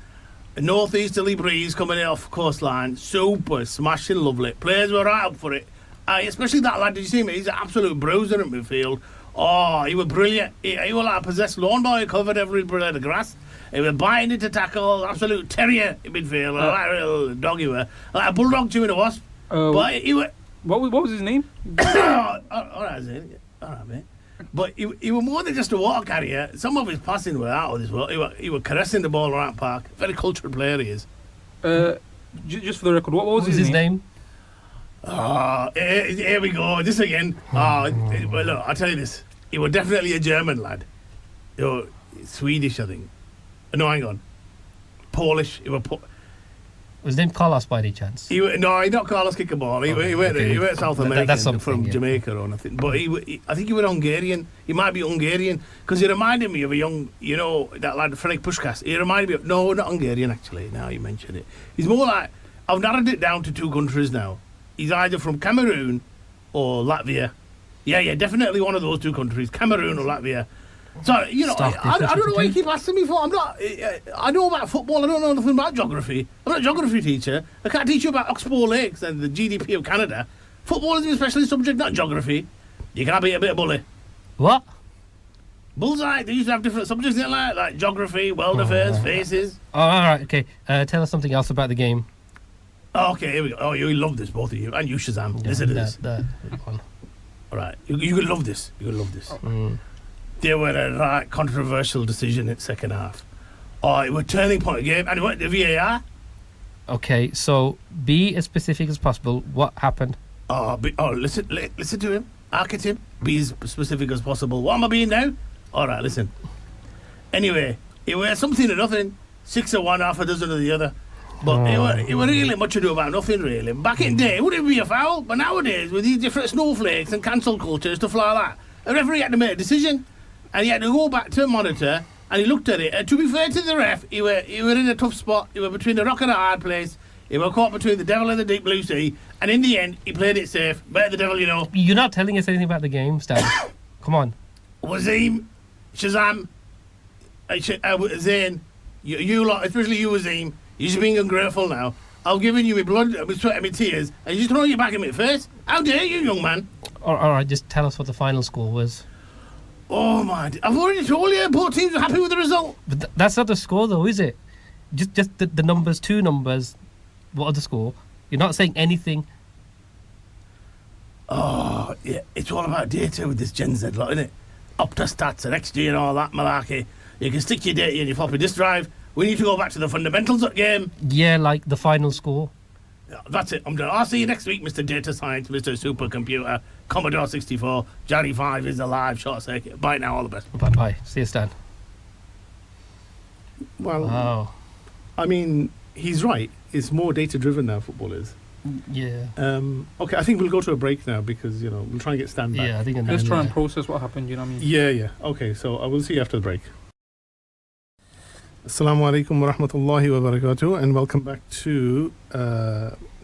Speaker 1: A northeasterly breeze coming in off coastline. Super, smashing lovely. Players were right up for it. Especially that lad, did you see him? He's an absolute bruiser in midfield. Oh, he was brilliant. He was like a possessed lawnmower, covered every blade of grass. He was biting into tackle, absolute terrier in midfield. Like a little dog he were. Like a bulldog chewing a wasp. But he was...
Speaker 4: What was his name?
Speaker 1: All right, Zane. All right, mate. But he was more than just a water carrier. Some of his passing were out of this world. He was caressing the ball around the park. Very cultured player he is.
Speaker 4: Just for the record, what was his name?
Speaker 1: Here we go. This again. Well, look, I'll tell you this. He was definitely a German lad. Swedish, I think. No, hang on. Polish. He was
Speaker 2: Was his name Carlos by any chance?
Speaker 1: He not Carlos Kickerball. He went South American
Speaker 2: That's
Speaker 1: from Jamaica or nothing. But I think he was Hungarian. He might be Hungarian because he reminded me of a young, that lad Frank Puskás. He reminded me of not Hungarian actually. Now you mention it, he's more like I've narrowed it down to two countries now. He's either from Cameroon or Latvia. Yeah, definitely one of those two countries, Cameroon or Latvia. So, I don't know why you keep asking me for. I know about football, I don't know nothing about geography. I'm not a geography teacher. I can't teach you about Oxbow Lakes and the GDP of Canada. Football is a specialist subject, not geography. You can't be a bit of bully.
Speaker 2: What?
Speaker 1: Bullseye, they used to have different subjects in it, like geography, world affairs, faces.
Speaker 2: Oh, all right, okay. Tell us something else about the game.
Speaker 1: Oh, okay, here we go. Oh, you love this, both of you. And you, Shazam. Listen to this.
Speaker 2: That one.
Speaker 1: All right, you could love this. You could love this.
Speaker 2: Mm.
Speaker 1: There were a right controversial decision in the second half. Oh, it was a turning point of the game, and it went to VAR.
Speaker 2: Okay, so be as specific as possible. What happened?
Speaker 1: Listen to him. Arc at him. Be as specific as possible. What am I being now? All right, listen. Anyway, it was something or nothing. 6 of one, half a dozen of the other. But it was really much ado about nothing, really. Back in the day, it wouldn't be a foul. But nowadays, with these different snowflakes and cancel culture and stuff like that, the referee had to make a decision. And he had to go back to the monitor, and he looked at it. And to be fair to the ref, he were in a tough spot. He were between a rock and a hard place. He were caught between the devil and the deep blue sea. And in the end, he played it safe. Better the devil,
Speaker 2: You're not telling us anything about the game, Stan. Come on.
Speaker 1: Wasim, Shazam, Zain, You lot, especially you, Azim, you're just being ungrateful now. I've given you my blood, my sweat and my tears, and you're just throwing it back in my face? How dare you, young man?
Speaker 2: All right, just tell us what the final score was.
Speaker 1: Oh, my... I've already told you, both teams are happy with the result.
Speaker 2: But that's not the score, though, is it? Just the numbers, two numbers. What are the score? You're not saying anything.
Speaker 1: Oh, yeah, it's all about data with this Gen Z lot, isn't it? Opta stats and XG and all that malarkey. You can stick your data in your floppy disk drive. We need to go back to the fundamentals of the game.
Speaker 2: Yeah, like the final score.
Speaker 1: Yeah, that's it. I'm done. I'll see you next week, Mr. Data Science, Mr. Supercomputer. Commodore 64. Johnny 5 is alive. Short circuit. Bye now. All the best.
Speaker 2: Bye. See you, Stan.
Speaker 1: Well,
Speaker 2: Wow.
Speaker 1: I mean, he's right. It's more data-driven now, football is.
Speaker 2: Yeah.
Speaker 1: Okay, I think we'll go to a break now because, we'll try and get Stan back.
Speaker 2: Yeah, I think.
Speaker 4: Let's try and process what happened, you know what I mean?
Speaker 1: Yeah. Okay, so I will see you after the break. Assalamu alaikum wa rahmatullahi wa barakatuh, and welcome back to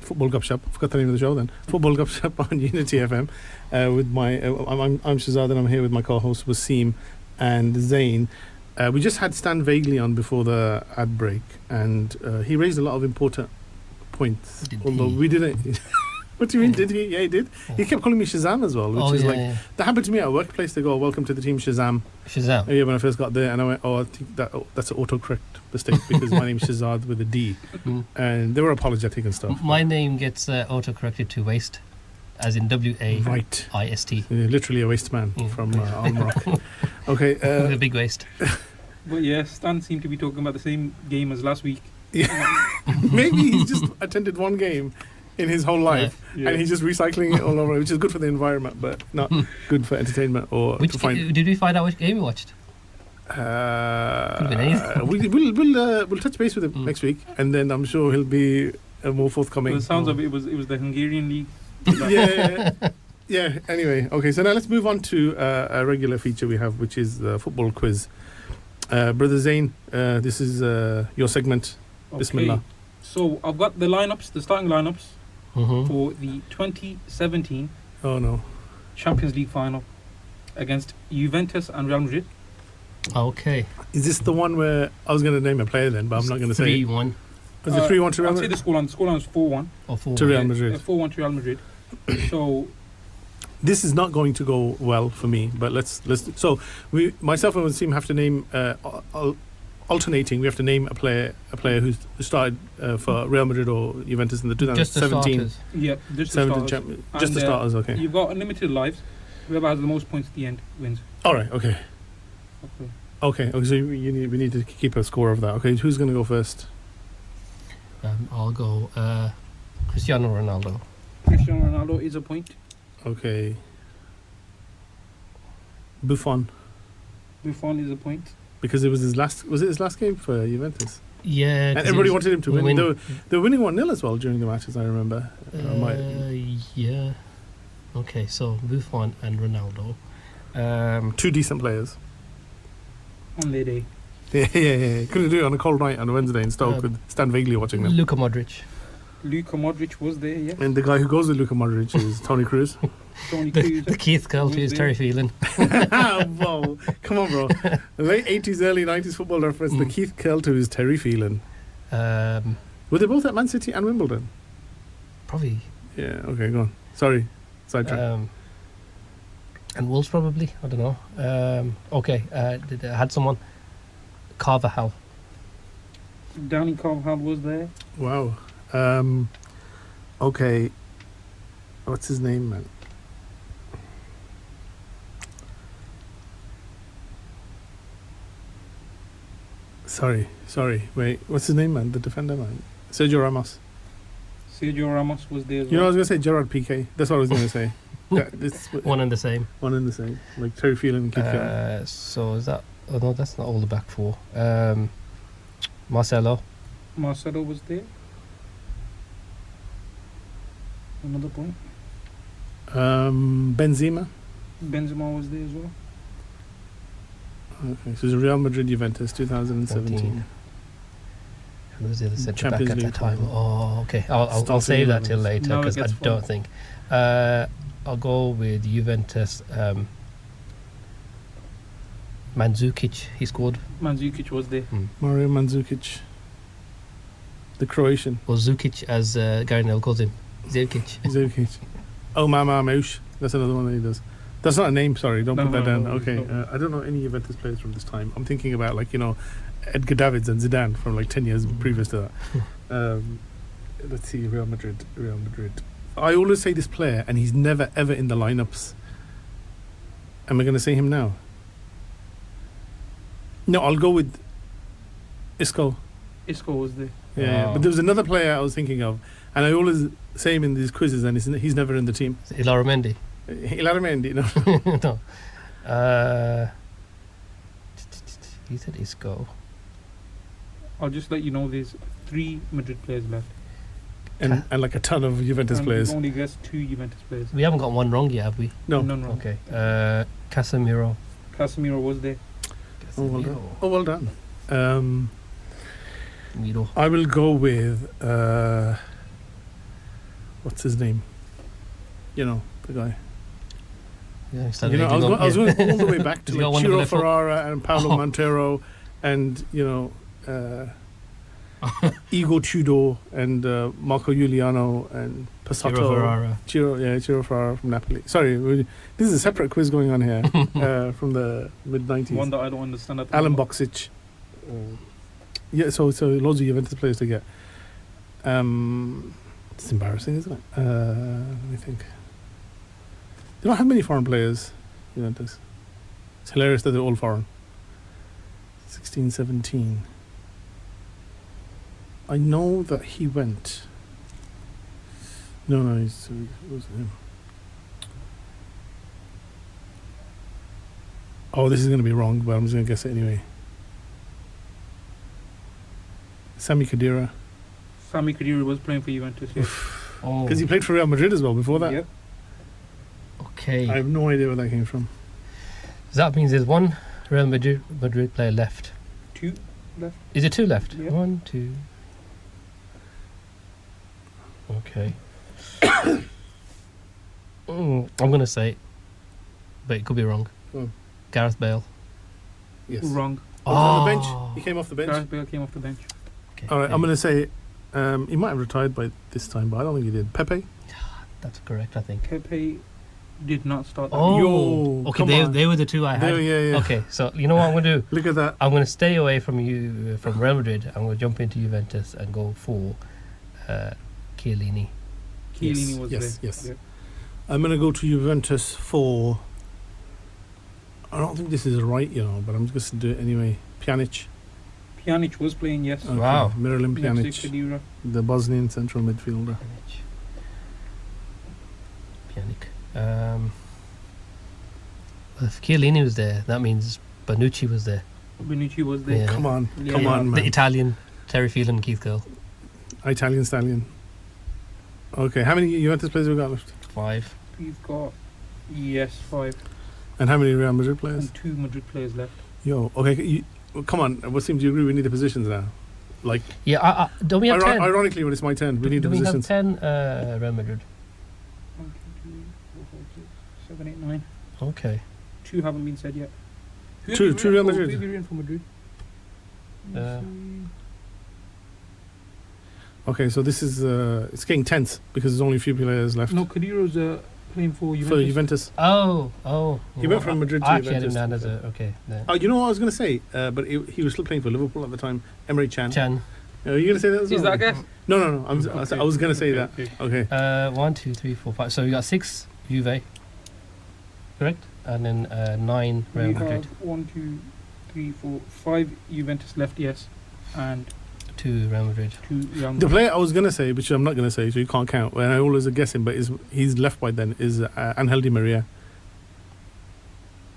Speaker 1: Football Gupshup. I forgot the name of the show then. Football Gupshup on Unity FM with my... I'm Shazad, and I'm here with my co-host Wasim and Zain. We just had Stan Vaguely on before the ad break, and he raised a lot of important points. Although we didn't... What do you mean, did he? Yeah, he did. He kept calling me Shazam as well, which that happened to me at workplace. They go, welcome to the team Shazam.
Speaker 2: Shazam.
Speaker 1: Yeah, when I first got there, and I went, I think that's an autocorrect mistake because my name's Shazad with a D. And they were apologetic and stuff.
Speaker 2: My name gets auto-corrected to waste, as in W-A-I-S-T.
Speaker 1: Right. Literally a waste man from Almrock. Okay.
Speaker 2: With a big waist.
Speaker 4: But yeah, Stan seemed to be talking about the same game as last week.
Speaker 1: Yeah. Maybe he's just attended one game in his whole life, and he's just recycling it all over, which is good for the environment, but not good for entertainment or
Speaker 2: did we find out which game you watched?
Speaker 1: Could have been anything. We'll touch base with him next week, and then I'm sure he'll be more forthcoming.
Speaker 4: Well, it sounds like it was the Hungarian league.
Speaker 1: Yeah. Anyway, okay. So now let's move on to a regular feature we have, which is the football quiz. Brother Zain, this is your segment.
Speaker 4: Okay.
Speaker 1: Bismillah.
Speaker 4: So I've got the starting lineups for the 2017 Champions League final against Juventus and Real Madrid.
Speaker 2: Okay.
Speaker 1: Is this the one where I was going to name a player then, but I'm not going to say
Speaker 2: 3-1.
Speaker 1: Was it 3-1 to Real Madrid?
Speaker 4: I'll say the scoreline. The scoreline was 4-1.
Speaker 2: Or 4-1.
Speaker 1: To Real Madrid.
Speaker 4: 4-1 to Real Madrid. So
Speaker 1: this is not going to go well for me, but let's. So myself and Wasim have to name alternating. We have to name a player who started for Real Madrid or Juventus in the 2017.
Speaker 4: Yeah, just the starters.
Speaker 1: Just the starters. Okay.
Speaker 4: You've got unlimited lives. Whoever has the most points at the end wins.
Speaker 1: All right. Okay. Okay. So we need to keep a score of that. Okay. Who's going to go first?
Speaker 2: I'll go Cristiano Ronaldo.
Speaker 4: Cristiano Ronaldo is a point.
Speaker 1: Okay. Buffon.
Speaker 4: Buffon is a point.
Speaker 1: Because it was his last game for Juventus?
Speaker 2: Yeah.
Speaker 1: And everybody wanted him to win. They were winning 1-0 as well during the matches, I remember.
Speaker 2: Yeah. Okay, so Buffon and Ronaldo.
Speaker 1: Two decent players.
Speaker 4: On their day.
Speaker 1: Yeah. Couldn't do it on a cold night on a Wednesday in Stoke with Stan Vaguely watching them.
Speaker 2: Luka Modric
Speaker 4: was there, yeah.
Speaker 1: And the guy who goes with Luka Modric is Tony Cruz.
Speaker 2: The Keith Curl to his Terry Phelan.
Speaker 1: Whoa, come on, bro. The late 80s, early 90s football reference, the Keith Curl to his Terry Phelan. Were they both at Man City and Wimbledon?
Speaker 2: Probably.
Speaker 1: Yeah, okay, go on. Sorry, sidetrack.
Speaker 2: And Wolves probably, I don't know. Okay, I had someone. Carvajal.
Speaker 4: Danny Carvajal was there.
Speaker 1: Wow. Okay. What's his name, man? Sorry. Wait, what's his name, man? The defender, man. Sergio Ramos.
Speaker 4: Sergio Ramos was there as
Speaker 1: well. I was going to say Gerard Piqué. That's what I was going to say.
Speaker 2: One and the same.
Speaker 1: Like Terry Phelan and Keith Curl.
Speaker 2: So is that... Oh, no, that's not all the back four. Marcelo
Speaker 4: was there. Another point.
Speaker 1: Benzema
Speaker 4: was there as well.
Speaker 1: Okay, so it's Real Madrid Juventus 2017.
Speaker 2: Who was the other centre back at that time? Oh, okay. I'll save that till later because I don't think. I'll go with Juventus. Mandzukic, he scored.
Speaker 4: Mandzukic was there.
Speaker 1: Mario Mandzukic, the Croatian.
Speaker 2: Or Zukic, as Gary Neville calls him. Zukic.
Speaker 1: Zukic. Oh, Mama Mouche. That's another one that he does. That's not a name, sorry. Don't
Speaker 4: No,
Speaker 1: put that
Speaker 4: no,
Speaker 1: down.
Speaker 4: no,
Speaker 1: Okay.
Speaker 4: no.
Speaker 1: I don't know any Juventus players from this time. I'm thinking about, like, Edgar Davids and Zidane from, like, 10 years previous to that. Let's see, Real Madrid. I always say this player, and he's never, ever in the lineups. Am I going to say him now? No, I'll go with Isco.
Speaker 4: Isco was there.
Speaker 1: Yeah,
Speaker 2: Wow.
Speaker 1: but there was another player I was thinking of, and I always say him in these quizzes, and he's never in the team.
Speaker 2: Ilaramendi.
Speaker 1: Ilaramendi, no.
Speaker 2: No. He said Isco.
Speaker 4: I'll just let you know there's 3 Madrid players left.
Speaker 1: and like a ton of Juventus
Speaker 4: And
Speaker 1: players.
Speaker 4: we've only guessed 2 Juventus players.
Speaker 2: We haven't got one wrong yet, have we?
Speaker 1: No.
Speaker 4: No.
Speaker 2: Okay. Casemiro.
Speaker 4: Casemiro was there.
Speaker 1: Oh, well done. Oh, well done.
Speaker 2: Miro.
Speaker 1: I will go with what's his name? The guy.
Speaker 2: Yeah,
Speaker 1: I was going all the way back to
Speaker 2: Has he got
Speaker 1: like
Speaker 2: one
Speaker 1: Ciro
Speaker 2: left foot?
Speaker 1: Ferrara and Paolo Montero and Igor Tudor and Marco Giuliano and Passato.
Speaker 2: Ferrara.
Speaker 1: Ciro Ferrara from Napoli. Sorry, this is a separate quiz going on here from the mid-90s.
Speaker 4: One that I don't understand at the
Speaker 1: Alan
Speaker 4: moment.
Speaker 1: Boksic. Yeah, so loads of Juventus players to get. It's embarrassing, isn't it? Let me think. They don't have many foreign players, Juventus. It's hilarious that they're all foreign. 16, 17. I know that he went. No, it wasn't him. Oh, this is going to be wrong, but I'm just going to guess it anyway. Sami Khedira.
Speaker 4: Sami Khedira was playing for Juventus. Yeah.
Speaker 2: Oh.
Speaker 1: Because he played for Real Madrid as well before that.
Speaker 4: Yep.
Speaker 2: Okay.
Speaker 1: I have no idea where that came from.
Speaker 2: So that means there's one Real Madrid player left.
Speaker 4: 2 left.
Speaker 2: Is there 2 left?
Speaker 4: Yeah.
Speaker 2: 1, 2. Okay. I'm gonna say, but it could be wrong.
Speaker 1: Go on.
Speaker 2: Gareth Bale.
Speaker 1: Yes.
Speaker 4: Wrong.
Speaker 1: On the bench. He came off the bench.
Speaker 4: Gareth Bale came off the bench.
Speaker 2: Okay.
Speaker 1: All right, I'm going to say he might have retired by this time, but I don't think he did. Pepe?
Speaker 2: That's correct, I think.
Speaker 4: Pepe did not start that
Speaker 2: Oh,
Speaker 1: Yo,
Speaker 2: okay.
Speaker 1: come on.
Speaker 2: They were the 2 I had.
Speaker 1: Yeah.
Speaker 2: Okay, so you know what I'm gonna do?
Speaker 1: Look at that.
Speaker 2: I'm gonna stay away from you from Real Madrid. I'm gonna jump into Juventus and go for Chiellini.
Speaker 4: Chiellini was
Speaker 1: yes,
Speaker 4: there.
Speaker 1: yes.
Speaker 4: Yeah.
Speaker 1: I'm going to go to Juventus for... I don't think this is right, but I'm just going to do it anyway. Pjanic.
Speaker 4: Pjanic was playing, yes.
Speaker 1: Okay.
Speaker 2: Wow.
Speaker 1: Miralem
Speaker 4: Next to
Speaker 1: Pjanic,
Speaker 4: Khedira.
Speaker 1: the Bosnian central midfielder.
Speaker 2: Pjanic. If Chiellini was there, that means Bonucci was there.
Speaker 4: Bonucci was there.
Speaker 2: Yeah.
Speaker 1: Come on,
Speaker 4: Yeah.
Speaker 1: come on,
Speaker 2: The
Speaker 1: man.
Speaker 2: Italian Terry Phelan, Keith Gill.
Speaker 1: Italian stallion. Okay, how many Juventus players have we got left?
Speaker 2: 5.
Speaker 4: We've got, 5.
Speaker 1: And how many Real Madrid players?
Speaker 4: And 2 Madrid players left.
Speaker 1: Okay, come on. Wasim, do you agree we need the positions now? Like,
Speaker 2: Yeah, don't we have 10?
Speaker 1: ironically, when it's my turn, we need
Speaker 2: do
Speaker 1: the
Speaker 2: we
Speaker 1: positions.
Speaker 2: have 10 Real Madrid?
Speaker 4: 1, 2, 3, 4, 5, 6, 7, 8, 9.
Speaker 2: Okay.
Speaker 4: 2 haven't been said yet.
Speaker 1: Two Real Madrid.
Speaker 4: Who have you in for Madrid?
Speaker 1: Okay, so this is it's getting tense because there's only a few players left
Speaker 4: No, Khedira's playing for Juventus.
Speaker 1: for Juventus.
Speaker 2: Oh.
Speaker 1: He went from Madrid to
Speaker 2: I actually had him
Speaker 1: Juventus.
Speaker 2: down as a... Okay. There.
Speaker 1: Oh, you know what I was going to say? But he was still playing for Liverpool at the time. Emery Chan.
Speaker 2: Chan.
Speaker 1: Are you going to say that as well?
Speaker 4: Is that a guess?
Speaker 1: No. I was going to say that.
Speaker 4: Okay.
Speaker 1: Okay.
Speaker 2: 1, 2, 3, 4, 5. So we got 6 Juve. Correct? And then 9 Real
Speaker 4: We
Speaker 2: Madrid.
Speaker 4: have 1, 2, 3, 4, 5 Juventus left, yes. And
Speaker 2: 2 Real Madrid.
Speaker 4: 2 Real
Speaker 1: The
Speaker 4: Madrid.
Speaker 1: player I was going to say, which I'm not going to say, so you can't count, and I always guess him, but he's left by then, is Angel Di Maria.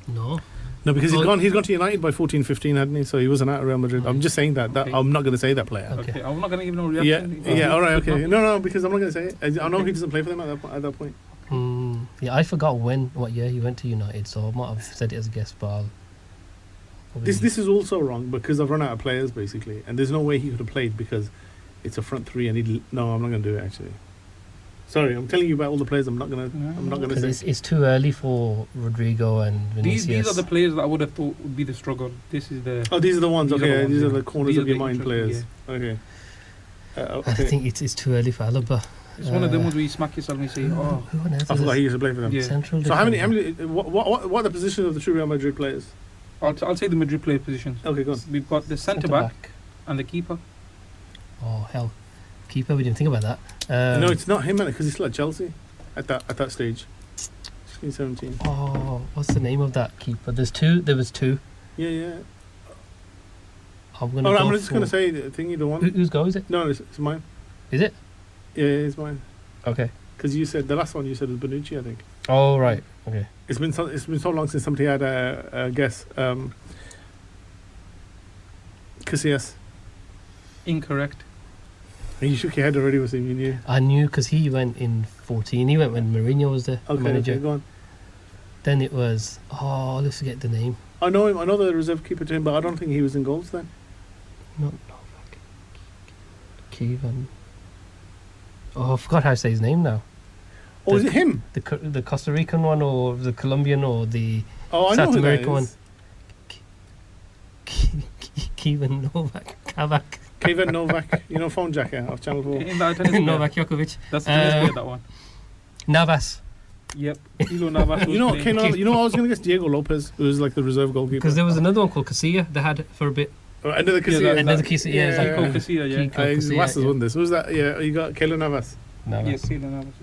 Speaker 2: No.
Speaker 1: No, because
Speaker 2: Oh.
Speaker 1: he's gone to United by 14-15, hadn't he? So he wasn't at Real Madrid. I'm just saying that
Speaker 4: Okay.
Speaker 1: I'm not going to say that player.
Speaker 2: Okay.
Speaker 4: I'm not going to give no
Speaker 1: Yeah,
Speaker 4: reaction.
Speaker 1: all right, okay. No, because I'm not going to say it. I know he doesn't play for them at that point.
Speaker 2: Yeah, I forgot what year he went to United, so I might have said it as a guess, but I'll probably-
Speaker 1: This is also wrong because I've run out of players basically, and there's no way he could have played because it's a front three and no, I'm not going to do it actually. Sorry, I'm telling you about all the players. I'm not gonna
Speaker 2: Because
Speaker 1: say.
Speaker 2: it's too early for Rodrigo and Vinicius.
Speaker 4: These are the players that I would have thought would be the struggle. This is the.
Speaker 1: Oh, these are the ones.
Speaker 4: These are
Speaker 1: Okay,
Speaker 4: the ones,
Speaker 1: these are
Speaker 4: yeah.
Speaker 1: the corners
Speaker 4: These
Speaker 1: of
Speaker 4: are
Speaker 1: your
Speaker 4: the
Speaker 1: mind players.
Speaker 4: interesting,
Speaker 1: Okay.
Speaker 2: I think it's too early for Alaba.
Speaker 4: It's one of them ones where you smack yourself and you say, "Oh,
Speaker 2: Who on earth
Speaker 1: I
Speaker 2: is
Speaker 1: forgot
Speaker 2: this?
Speaker 1: he used to play for them.
Speaker 4: Yeah.
Speaker 2: Central
Speaker 1: So how many?
Speaker 2: defender?
Speaker 1: What are the positions of the true Real Madrid players?
Speaker 4: I'll say the Madrid player positions.
Speaker 1: Okay, go on.
Speaker 4: We've got the centre back and the keeper.
Speaker 2: Oh hell, keeper. We didn't think about that.
Speaker 1: No, it's not him, man, because he's still at Chelsea at that stage. 16-17.
Speaker 2: Oh, what's the name of that keeper? There's two. There was two.
Speaker 1: Yeah.
Speaker 2: I'm gonna.
Speaker 1: Oh,
Speaker 2: go
Speaker 1: I'm just
Speaker 2: for-
Speaker 1: gonna say the thingy, the one.
Speaker 2: Whose goal is it?
Speaker 1: No, it's mine.
Speaker 2: Is it?
Speaker 1: Yeah, it's mine.
Speaker 2: Okay.
Speaker 1: Because you said the last one you said was Bonucci, I think.
Speaker 2: Oh right. Okay.
Speaker 1: It's been so long since somebody had a guess. Casillas.
Speaker 4: Incorrect.
Speaker 1: And you shook your head already with him, you knew.
Speaker 2: I knew because he went in 14. He went when Mourinho was the manager.
Speaker 1: Okay, go on.
Speaker 2: Then it was. Oh, let's forget the name.
Speaker 1: I know him. I know the reserve keeper to him, but I don't think he was in goals then.
Speaker 2: Not Novak. Kevin. Oh, I forgot how to say his name now.
Speaker 1: Oh, is it him?
Speaker 2: The Costa Rican one, or the Colombian, or the
Speaker 1: Oh, I
Speaker 2: South
Speaker 1: know who
Speaker 2: American
Speaker 1: that
Speaker 2: one.
Speaker 1: is.
Speaker 2: Kevin Novak. Kavak.
Speaker 1: Kevin Novak, phone jacker of Channel 4.
Speaker 4: In that tennis player.
Speaker 2: Novak Djokovic.
Speaker 4: That's the tennis player, that one.
Speaker 2: Navas.
Speaker 4: Yep. Kilo Navas. was playing.
Speaker 1: I was going to guess Diego Lopez, who was like the reserve goalkeeper.
Speaker 2: Because there was another one called Casilla they had for a bit.
Speaker 1: Oh, end of the Casillas.
Speaker 2: End of the Casillas, yeah, it's like
Speaker 4: Kiko Casilla, yeah.
Speaker 2: Kiko Casilla,
Speaker 1: West has
Speaker 2: yeah.
Speaker 1: won this. Who's that? Yeah, you got Keylor Navas.
Speaker 2: Navas.
Speaker 4: Yes, Kilo Navas.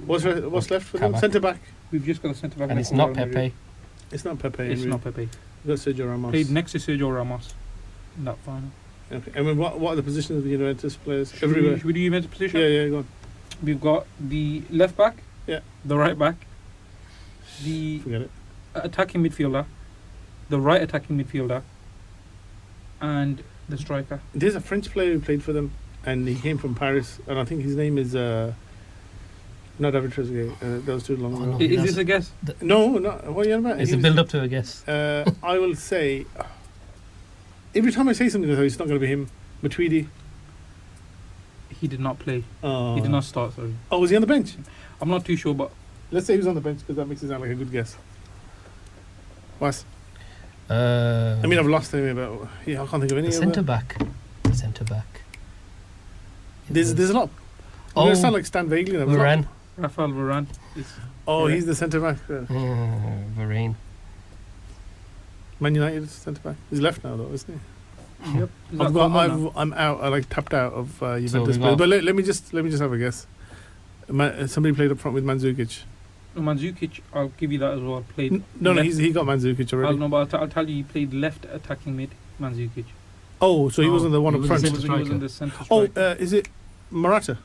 Speaker 1: What's left for them?
Speaker 2: Kabak.
Speaker 1: Centre back.
Speaker 4: We've just got a centre back.
Speaker 2: And it's not Pepe.
Speaker 1: It's not Pepe.
Speaker 4: It's
Speaker 1: really.
Speaker 4: not Pepe.
Speaker 1: You got Sergio Ramos.
Speaker 4: Played next to Sergio Ramos. In that final.
Speaker 1: Okay. I mean, what are the positions of the Juventus players?
Speaker 4: Should
Speaker 1: Everywhere.
Speaker 4: we do Juventus position?
Speaker 1: Yeah, go on.
Speaker 4: We've got the left back.
Speaker 1: Yeah.
Speaker 4: The right back. The
Speaker 1: Forget it.
Speaker 4: attacking midfielder. The right attacking midfielder. And the striker.
Speaker 1: There's a French player who played for them, and he came from Paris, and I think his name is not David Trezeguet. That was too long
Speaker 2: Oh,
Speaker 1: ago.
Speaker 2: no.
Speaker 4: Is
Speaker 2: that's-
Speaker 4: this a guess?
Speaker 1: No, what are you on about?
Speaker 2: It's
Speaker 1: He
Speaker 2: a
Speaker 1: was-
Speaker 2: build up to, I guess.
Speaker 1: I will say, every time I say something, I thought it's not going to be him. Matuidi.
Speaker 4: He did not play.
Speaker 1: Oh.
Speaker 4: He did not start, sorry.
Speaker 1: Oh, was he on the bench?
Speaker 4: I'm not too sure, but
Speaker 1: Let's say he was on the bench because that makes it sound like a good guess. Was?
Speaker 2: I
Speaker 1: I mean, I've lost him, but I can't think of any.
Speaker 2: the
Speaker 1: other-
Speaker 2: centre back. The centre back.
Speaker 1: There's a lot.
Speaker 2: Oh,
Speaker 1: You're gonna sound like Stan Vagley. now. There's a lot.
Speaker 2: Varane.
Speaker 4: Rafael Varane is
Speaker 1: Oh,
Speaker 4: Yeah.
Speaker 1: he's the centre back.
Speaker 2: Varane.
Speaker 1: Man United centre back. He's left now, though, isn't he?
Speaker 4: Yep. Is that gone now?
Speaker 1: I'm out. I tapped out of Juventus.
Speaker 2: we got-
Speaker 1: But let me just have a guess. Somebody played up front with Mandzukic.
Speaker 4: Mandzukic, I'll give you that as well. Played.
Speaker 1: No,
Speaker 4: left-
Speaker 1: he got Mandzukic
Speaker 4: I'll,
Speaker 1: already.
Speaker 4: no, but I'll tell you, he played left attacking mid. Mandzukic.
Speaker 1: Oh, so he
Speaker 2: Oh,
Speaker 1: wasn't the one
Speaker 2: he
Speaker 1: up
Speaker 2: was
Speaker 1: front.
Speaker 2: the
Speaker 4: He
Speaker 2: centre
Speaker 4: was in
Speaker 2: striker.
Speaker 4: the centre
Speaker 1: Oh,
Speaker 4: striker.
Speaker 1: is it Morata?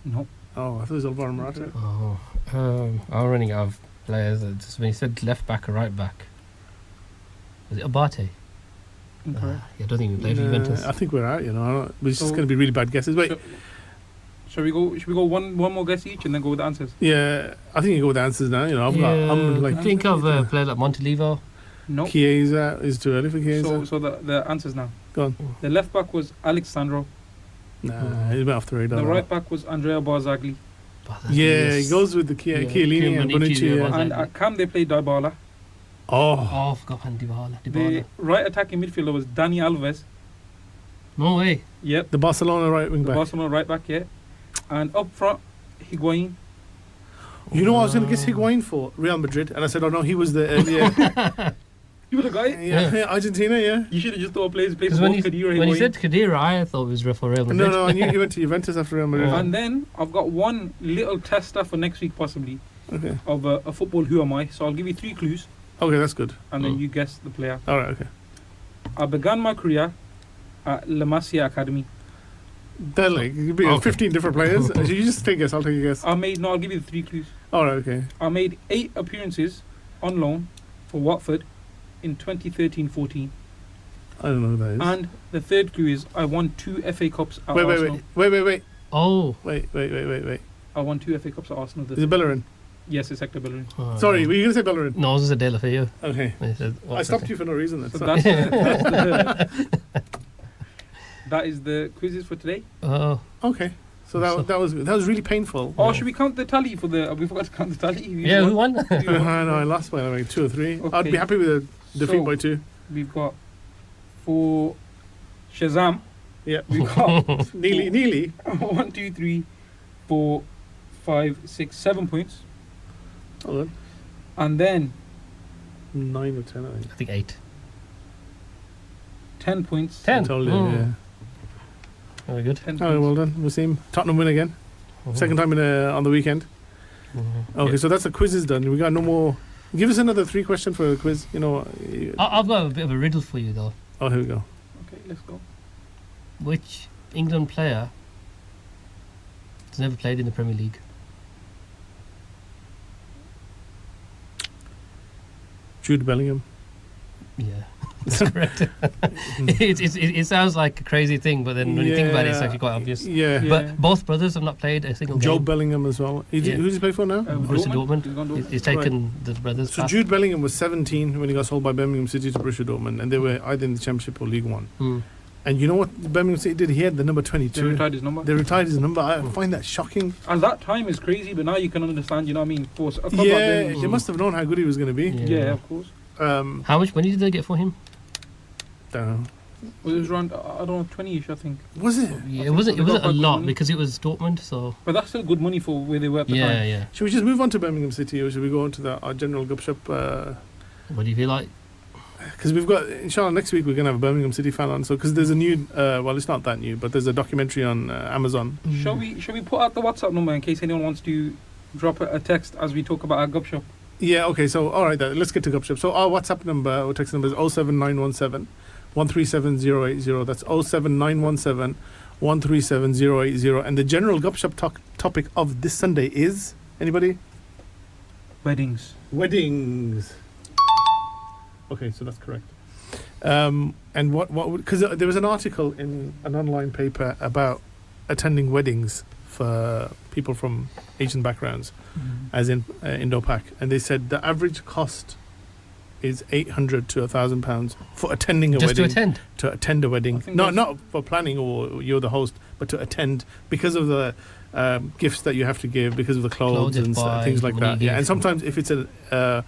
Speaker 4: No.
Speaker 1: Oh, I thought it was Alvaro Morata.
Speaker 2: Oh, I'm running out of players. Just when you said left back or right back, was it Abate?
Speaker 4: Incorrect.
Speaker 2: Yeah, I don't think we played for Juventus.
Speaker 1: I think we're out. It's just
Speaker 4: So-
Speaker 1: going to be really bad guesses. Wait,
Speaker 4: Shall we go? Should we go one more guess each and then go with the answers?
Speaker 1: yeah, I think you go with the answers now. I'm like
Speaker 2: think of a player like Montalivo.
Speaker 4: No.
Speaker 1: Chiesa is too early for Chiesa.
Speaker 4: So the answers now.
Speaker 1: Go on.
Speaker 4: The left back was Alexandro.
Speaker 1: Nah, he's a bit off the radar.
Speaker 4: The right back was Andrea Barzagli.
Speaker 1: Yeah, he goes with the
Speaker 2: Yeah,
Speaker 1: Chiellini and
Speaker 2: Chiellini,
Speaker 1: Bonucci.
Speaker 2: yeah,
Speaker 1: Yeah.
Speaker 2: Barzagli.
Speaker 4: And at Cam they played Dybala.
Speaker 1: Oh,
Speaker 2: Oh, I forgot about Dybala.
Speaker 4: The right attacking midfielder was Dani Alves.
Speaker 2: No way.
Speaker 4: Yep.
Speaker 1: the Barcelona right wing
Speaker 4: The
Speaker 1: back.
Speaker 4: Barcelona right back, yeah. And up front, Higuain.
Speaker 1: You know what I was going to guess Higuain for? Real Madrid. And I said, oh no, he was the
Speaker 4: You would have got it.
Speaker 1: yeah, Argentina, yeah.
Speaker 4: You should have just thought players played
Speaker 2: Because
Speaker 4: for
Speaker 2: when,
Speaker 4: both Khedira,
Speaker 2: when you
Speaker 4: Higuain.
Speaker 2: said Khedira, I thought it was for Real Madrid.
Speaker 1: No, I knew he went to Juventus after Real Madrid.
Speaker 2: Oh.
Speaker 4: And then I've got one little tester for next week possibly
Speaker 1: Okay.
Speaker 4: of a football Who Am I. So I'll give you 3 clues
Speaker 1: Okay, that's good.
Speaker 4: and then
Speaker 2: Mm.
Speaker 4: you guess the player.
Speaker 1: All right, okay.
Speaker 4: I began my career at La Masia Academy.
Speaker 1: Then like, it could be
Speaker 2: Okay.
Speaker 1: 15 different players. You just take a guess, I'll take a guess.
Speaker 4: I'll give you the 3 clues.
Speaker 1: All right, okay.
Speaker 4: I made 8 appearances on loan for Watford in 2013-14.
Speaker 1: I don't know who that is.
Speaker 4: And the 3rd clue is I won 2 FA Cups at Arsenal.
Speaker 1: Wait.
Speaker 2: Oh.
Speaker 1: Wait.
Speaker 4: I won 2 FA Cups at Arsenal.
Speaker 1: Is it Bellerin?
Speaker 4: Yes, it's Hector Bellerin.
Speaker 1: Sorry, were you going to say Bellerin?
Speaker 2: No, this is a Dela for you.
Speaker 1: Okay.
Speaker 2: I said,
Speaker 1: I stopped you for no reason. Then.
Speaker 4: So
Speaker 1: Sorry.
Speaker 4: that is the quizzes for today.
Speaker 2: Oh,
Speaker 1: Okay. So that was really painful.
Speaker 4: Oh, should we count the tally for the? We forgot to count the tally.
Speaker 2: Yeah, who won?
Speaker 1: I lost by like 2 or 3.
Speaker 4: Okay.
Speaker 1: I'd be happy with a defeat by 2.
Speaker 4: We've got for Shazam.
Speaker 1: Yeah,
Speaker 4: We've got
Speaker 1: nearly.
Speaker 4: 1, 2, 3, 4, 5, 6, 7 points,
Speaker 1: Hold on.
Speaker 4: and then
Speaker 1: 9 or 10, I think.
Speaker 2: I think 8.
Speaker 4: 10 points.
Speaker 2: 10.
Speaker 1: I told you,
Speaker 2: Mm.
Speaker 1: yeah.
Speaker 2: Very good.
Speaker 4: 10
Speaker 1: Oh,
Speaker 4: points.
Speaker 1: well done. Wasim. Tottenham win again. Second time on the weekend. Okay, so that's the quiz is done. We got no more. Give us another 3 question for a quiz. You know.
Speaker 2: I've got a bit of a riddle for you though.
Speaker 1: Oh, here we go.
Speaker 4: Okay, let's go.
Speaker 2: Which England player has never played in the Premier League?
Speaker 1: Jude Bellingham.
Speaker 2: Yeah, that's correct. It sounds like a crazy thing, but then when you think about it, it's actually quite obvious.
Speaker 1: Yeah.
Speaker 4: Yeah.
Speaker 2: But both brothers have not played a single
Speaker 1: Joe
Speaker 2: game.
Speaker 1: Bellingham as well.
Speaker 2: Yeah.
Speaker 1: Who's he play for now?
Speaker 2: Borussia Dortmund.
Speaker 4: He's gone Dortmund.
Speaker 2: He's taken the brothers.
Speaker 1: So
Speaker 2: path.
Speaker 1: Jude Bellingham was 17 when he got sold by Birmingham City to Borussia Dortmund, and they were either in the Championship or League One.
Speaker 2: Mm.
Speaker 1: And you know what Birmingham City did? He had the number
Speaker 4: They
Speaker 1: 22.
Speaker 4: retired his number.
Speaker 1: They retired his number. I find that shocking.
Speaker 4: And that time is crazy, but now you can understand. You know what I mean? For a club like
Speaker 1: Yeah,
Speaker 4: Birmingham.
Speaker 1: they must have known how good he was going to be.
Speaker 4: Yeah, of course.
Speaker 2: How much money did they get for him?
Speaker 1: Don't know.
Speaker 4: Well, it was around I don't know 20ish, I think.
Speaker 1: Was it?
Speaker 2: Yeah,
Speaker 4: I
Speaker 2: it wasn't.
Speaker 4: think
Speaker 2: It
Speaker 4: so. They
Speaker 2: wasn't
Speaker 4: got
Speaker 2: a
Speaker 4: quite good
Speaker 2: lot
Speaker 4: money.
Speaker 2: because it was Dortmund. So
Speaker 4: But that's still good money for where they were at the
Speaker 2: yeah,
Speaker 4: time.
Speaker 2: yeah.
Speaker 1: Should we just move on to Birmingham City, or should we go on to our general Gupshup?
Speaker 2: What do you feel like?
Speaker 1: Because we've got, inshallah, next week we're going to have a Birmingham City fan on. So, because there's a new, well, it's not that new, but there's a documentary on Amazon.
Speaker 4: Shall we put out the WhatsApp number in case anyone wants to drop a text as we talk about our Gupshup?
Speaker 1: Yeah, okay, so, all right, let's get to Gupshup. So, our WhatsApp number, or text number is 07917 137080. That's 07917 137080. And the general Gupshup topic of this Sunday is, anybody?
Speaker 4: Weddings.
Speaker 1: Weddings. Okay, so that's correct. And because there was an article in an online paper about attending weddings for people from Asian backgrounds, as in Indo-Pak, and they said the average cost is £800 to £1,000 for attending a
Speaker 2: Just
Speaker 1: wedding.
Speaker 2: to attend.
Speaker 1: To attend a wedding,
Speaker 4: I think
Speaker 1: not for planning or you're the host, but to attend because of the gifts that you have to give, because of the clothes and
Speaker 2: buy,
Speaker 1: things like
Speaker 2: money
Speaker 1: that. Yeah, and
Speaker 2: gift.
Speaker 1: sometimes if it's a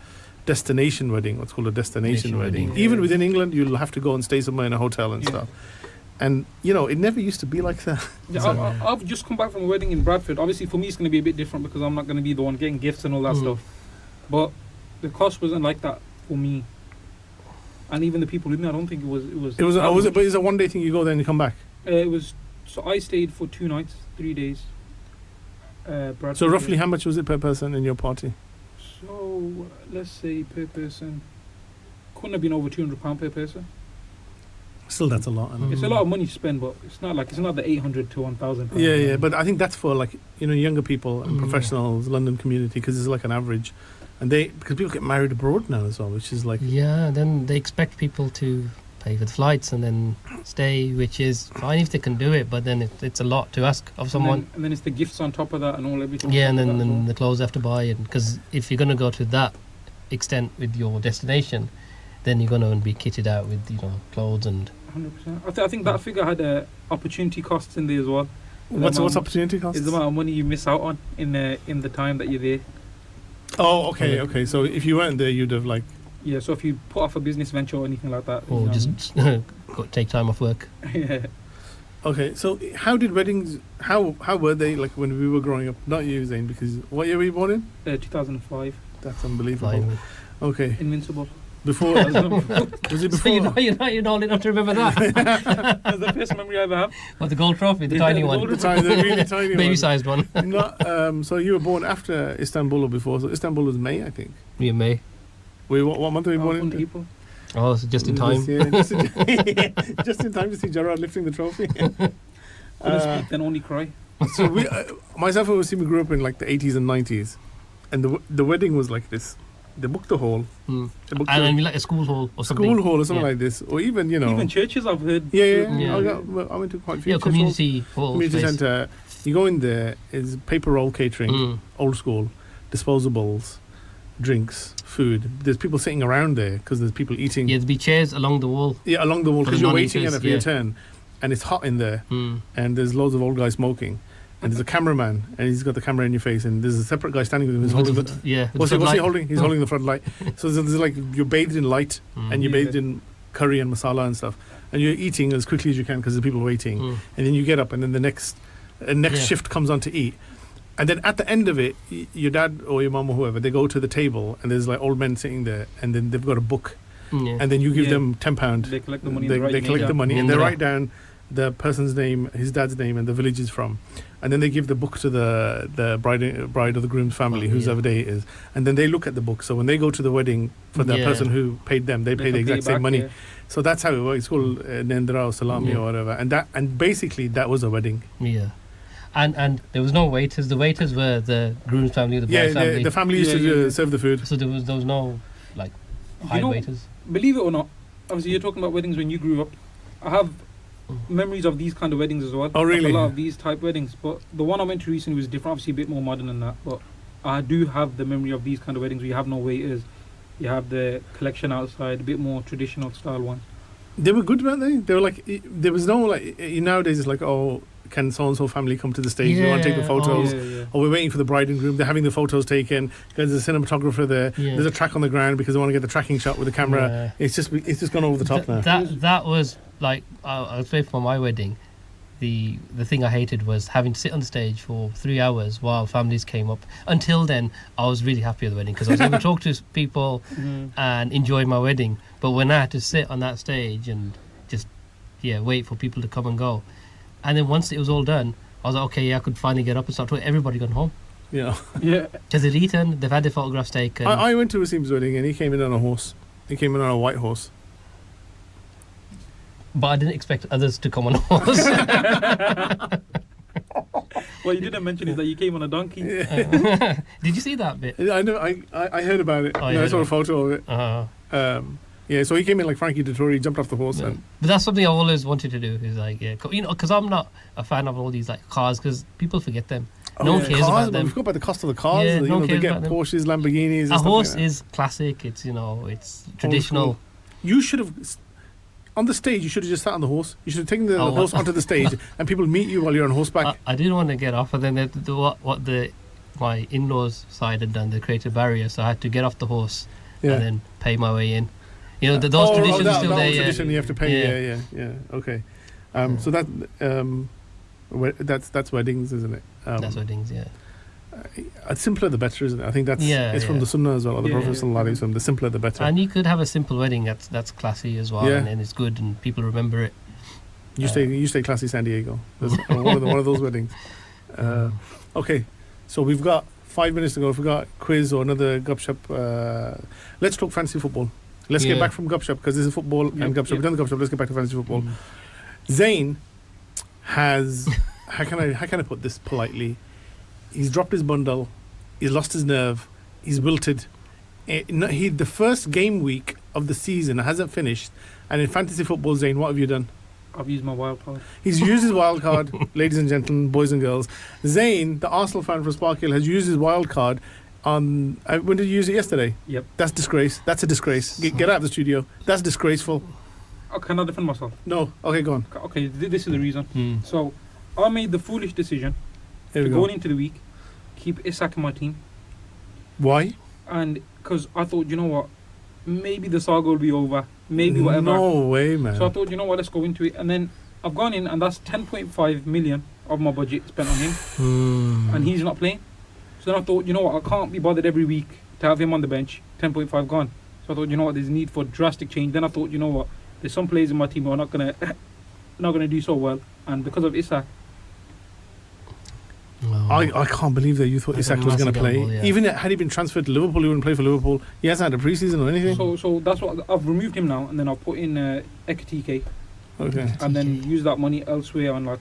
Speaker 1: destination wedding, what's called a destination
Speaker 2: Destination
Speaker 1: wedding.
Speaker 2: wedding.
Speaker 1: Even
Speaker 4: Yeah.
Speaker 1: within England, you'll have to go and stay somewhere in a hotel and
Speaker 4: Yeah.
Speaker 1: stuff. And you know, it never used to be like that.
Speaker 4: Yeah,
Speaker 1: So-
Speaker 4: I've just come back from a wedding in Bradford. Obviously, for me, it's going to be a bit different because I'm not going to be the one getting gifts and all that stuff. But the cost wasn't like that for me. And even the people with me, I don't think it was.
Speaker 1: It was.
Speaker 4: that
Speaker 1: Was it?
Speaker 4: much.
Speaker 1: But it's a one day thing. You go there and you come back.
Speaker 4: It was. So I stayed for 2 nights, 3 days. Bradford,
Speaker 1: So roughly,
Speaker 4: yeah.
Speaker 1: how much was it per person in your party?
Speaker 4: So let's say per person, couldn't have been over £200 per person.
Speaker 1: Still, that's a lot. I know.
Speaker 4: It's a lot of money to spend, but it's not the 800 to £1,000.
Speaker 1: Yeah, yeah, but I think that's for like younger people and
Speaker 2: Mm.
Speaker 1: professionals, London community, because it's like an average, and because people get married abroad now as well, which is like
Speaker 2: Yeah, then they expect people to pay for the flights and then stay, which is fine if they can do it, but then it's a lot to ask of someone.
Speaker 4: And then it's the gifts on top of that and everything.
Speaker 2: Yeah, and
Speaker 4: on top
Speaker 2: then
Speaker 4: of that as well.
Speaker 2: the clothes they have to buy, and because if you're going to go to that extent with your destination, then you're going to be kitted out with clothes and
Speaker 4: 100%. I think that figure had opportunity costs in there as well.
Speaker 1: what's opportunity cost?
Speaker 4: Is the amount of money you miss out on in the time that you're there.
Speaker 1: Oh, okay. So if you weren't there, you'd have like.
Speaker 4: Yeah, so if you put off a business venture or anything like that,
Speaker 2: or
Speaker 4: you know
Speaker 2: just take time off work.
Speaker 4: what I mean? Yeah.
Speaker 1: Okay, so how did weddings? How were they like when we were growing up? Not you, Zain, because what year were you born in?
Speaker 4: 2005,
Speaker 1: That's unbelievable.
Speaker 2: Fine.
Speaker 1: Okay,
Speaker 4: Invincible.
Speaker 1: before was it
Speaker 2: So you're
Speaker 1: before?
Speaker 2: not old enough to remember that.
Speaker 4: That's the first memory I ever have.
Speaker 2: What, the gold trophy, the
Speaker 4: Yeah,
Speaker 2: tiny
Speaker 4: the
Speaker 2: one,
Speaker 4: gold
Speaker 1: The really tiny
Speaker 2: baby
Speaker 1: one.
Speaker 2: sized one.
Speaker 1: Not, so you were born after Istanbul or before? So Istanbul was May, I think.
Speaker 2: Me and May.
Speaker 1: Wait, what month were you born
Speaker 4: in
Speaker 1: in?
Speaker 4: April.
Speaker 2: Oh, so just in time.
Speaker 1: Just in time to see Gerard lifting the trophy.
Speaker 4: Couldn't speak, then only cry.
Speaker 1: So we, myself and Wasim grew up in like the 80s and 90s, and the wedding was like this. They booked the hall.
Speaker 2: Mm.
Speaker 1: They booked
Speaker 2: And
Speaker 1: the
Speaker 2: then we like a school hall or something.
Speaker 1: school hall or something
Speaker 2: Yeah.
Speaker 1: like this, or even
Speaker 4: Even churches, I've heard.
Speaker 1: yeah.
Speaker 2: Yeah.
Speaker 1: I went to quite a few
Speaker 2: Yeah,
Speaker 1: church halls.
Speaker 2: community hall.
Speaker 1: Community
Speaker 2: space.
Speaker 1: centre. You go in there, is paper roll catering,
Speaker 2: Mm.
Speaker 1: old school, disposables, drinks, food. There's people sitting around there because there's people eating.
Speaker 2: Yeah, there'd be chairs along the wall.
Speaker 1: Yeah, along the wall
Speaker 2: For
Speaker 1: because
Speaker 2: the
Speaker 1: you're waiting
Speaker 2: non-eaters,
Speaker 1: for your
Speaker 2: yeah.
Speaker 1: turn, and it's hot in there,
Speaker 2: Mm.
Speaker 1: and there's loads of old guys smoking, and there's a cameraman, and he's got the camera in your face, and there's a separate guy standing with him who's holding the. What's he holding? He's holding the front light. So there's like you're bathed in light, and you're bathed in curry and masala and stuff, and you're eating as quickly as you can because there's people waiting, and then you get up, and then the next shift comes on to eat. And then at the end of it, your dad or your mum or whoever, they go to the table, and there's like old men sitting there, and then they've got a book, and then you give them £10.
Speaker 4: They collect the money.
Speaker 1: They collect the money, and they write down the person's name, his dad's name, and the village he's from, and then they give the book to the bride or the groom's family, whoever day it is, and then they look at the book. So when they go to the wedding for the person who paid them, they pay the exact same money. Yeah. So that's how it works. It's called Nendra or Salami or whatever, and basically that was a wedding.
Speaker 2: Yeah. And there was no waiters. The waiters were the groom's family, the bride's family.
Speaker 1: The family used to serve the food.
Speaker 2: So there was no like high waiters.
Speaker 4: Believe it or not, obviously you're talking about weddings when you grew up. I have memories of these kind of weddings as well.
Speaker 1: Oh really?
Speaker 4: A lot of these type weddings, but the one I went to recently was different. Obviously a bit more modern than that, but I do have the memory of these kind of weddings where you have no waiters. You have the collection outside, a bit more traditional style ones.
Speaker 1: They were good, weren't they? They were like, there was no like nowadays. It's like, oh, can so and so family come to the stage? We want to take the photos. Or we're waiting for the bride and groom. They're having the photos taken. There's a cinematographer there. There's a track on the ground because they want to get the tracking shot with the camera. It's just gone over the top now.
Speaker 2: That was like I'll say for my wedding. The thing I hated was having to sit on the stage for 3 hours while families came up. Until then, I was really happy at the wedding because I was able to talk to people and enjoy my wedding. But when I had to sit on that stage and just wait for people to come and go, and then once it was all done, I was like, okay, I could finally get up and start talking. Everybody gone home.
Speaker 1: Yeah.
Speaker 2: Because they'd eaten, they've had their photographs taken.
Speaker 1: I went to Wasim's wedding and he came in on a horse. He came in on a white horse.
Speaker 2: But I didn't expect others to come on a horse.
Speaker 4: What you didn't mention is that you came on a donkey.
Speaker 2: Did you see that bit?
Speaker 1: I know. I heard about it. I saw a photo of it. So he came in like Frankie Dettori, he jumped off the horse. But
Speaker 2: that's something I've always wanted to do. Is like, because I'm not a fan of all these like cars because people forget them. No one cares about them.
Speaker 1: We forgot about the cost of the cars.
Speaker 2: Yeah, no one
Speaker 1: they
Speaker 2: cares
Speaker 1: get
Speaker 2: about
Speaker 1: Porsches, Lamborghinis.
Speaker 2: A horse is classic. It's it's traditional.
Speaker 1: You should have. On the stage, you should have just sat on the horse. You should have taken the horse onto the stage, and people meet you while you're on horseback.
Speaker 2: I didn't want to get off, and then my in-laws side had done, they created a barrier, so I had to get off the horse and then pay my way in. Those traditions are still there.
Speaker 1: Tradition you have to pay. Yeah. Okay. So that's weddings, isn't it?
Speaker 2: That's weddings. Yeah.
Speaker 1: Simpler the better, isn't it? I think it's from the Sunnah as well, or the Prophet sallallahu alaihi wasallam. The simpler the better.
Speaker 2: And you could have a simple wedding that's classy as well, and it's good, and people remember it.
Speaker 1: You stay classy, San Diego. one of those weddings. Okay, so we've got 5 minutes to go. If we've got quiz or another Gupshup, let's talk fantasy football. Let's get back from Gupshup because this is football and Gupshup. We've done the Gupshup. Let's get back to fantasy football. Zayn has how can I put this politely? He's dropped his bundle. He's lost his nerve. He's wilted. The first game week of the season hasn't finished. And in fantasy football, Zayn, what have you done?
Speaker 4: I've used my wild card.
Speaker 1: He's used his wild card, ladies and gentlemen, boys and girls. Zayn, the Arsenal fan from Sparkhill, has used his wild card on... when did you use it? Yesterday?
Speaker 4: Yep.
Speaker 1: That's disgrace. That's a disgrace. Get out of the studio. That's disgraceful.
Speaker 4: Can I defend myself?
Speaker 1: No. Okay, go on.
Speaker 4: Okay, this is the reason. So, I made the foolish decision going into the week, keep Isak in my team.
Speaker 1: Why?
Speaker 4: And because I thought, you know what, maybe the saga will be over, maybe whatever.
Speaker 1: No way, man.
Speaker 4: So I thought, you know what, let's go into it. And then I've gone in, and that's 10.5 million of my budget spent on him, and he's not playing. So then I thought, you know what, I can't be bothered every week to have him on the bench. 10.5 gone. So I thought, you know what, there's a need for drastic change. Then I thought, you know what, there's some players in my team who are not gonna do so well, and because of Isak.
Speaker 1: I can't believe that you thought Isak was going to play.
Speaker 2: Gamble,
Speaker 1: Even had he been transferred to Liverpool, he wouldn't play for Liverpool. He hasn't had a pre-season or anything.
Speaker 4: So that's what I've removed him now, and then I'll put in Ekatike.
Speaker 1: Okay.
Speaker 4: And then use that money elsewhere on like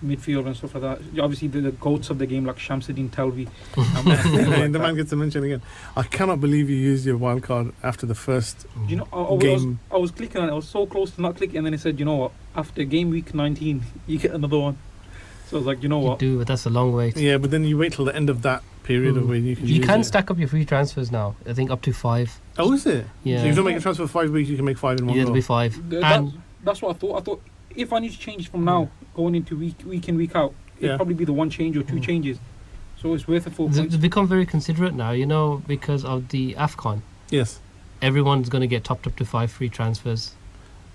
Speaker 4: midfield and stuff like that. Obviously the goats of the game like Shamsuddin Talvi.
Speaker 1: The man gets to mention again. I cannot believe you used your wild card after the first
Speaker 4: you know,
Speaker 1: game.
Speaker 4: I was clicking on it. I was so close to not clicking, and then it said, you know what, after game week 19 you get another one. So I was like, you know what?
Speaker 2: You do, but that's a long wait.
Speaker 1: Yeah, but then you wait till the end of that period of when you can.
Speaker 2: You can stack up your free transfers now. I think up to 5.
Speaker 1: Oh, is it?
Speaker 2: Yeah.
Speaker 1: So if you don't make a transfer for 5 weeks, you can make 5 in one go.
Speaker 2: Yeah, it'll be 5.
Speaker 4: That's what I thought. I thought if I need to change from now going into week in week out, it'd
Speaker 1: Yeah.
Speaker 4: probably be the one change or two
Speaker 2: Mm.
Speaker 4: changes. So it's worth the 4
Speaker 2: They've
Speaker 4: points.
Speaker 2: become very considerate now, you know, because of the AFCON.
Speaker 1: Yes.
Speaker 2: Everyone's going to get topped up to 5 free transfers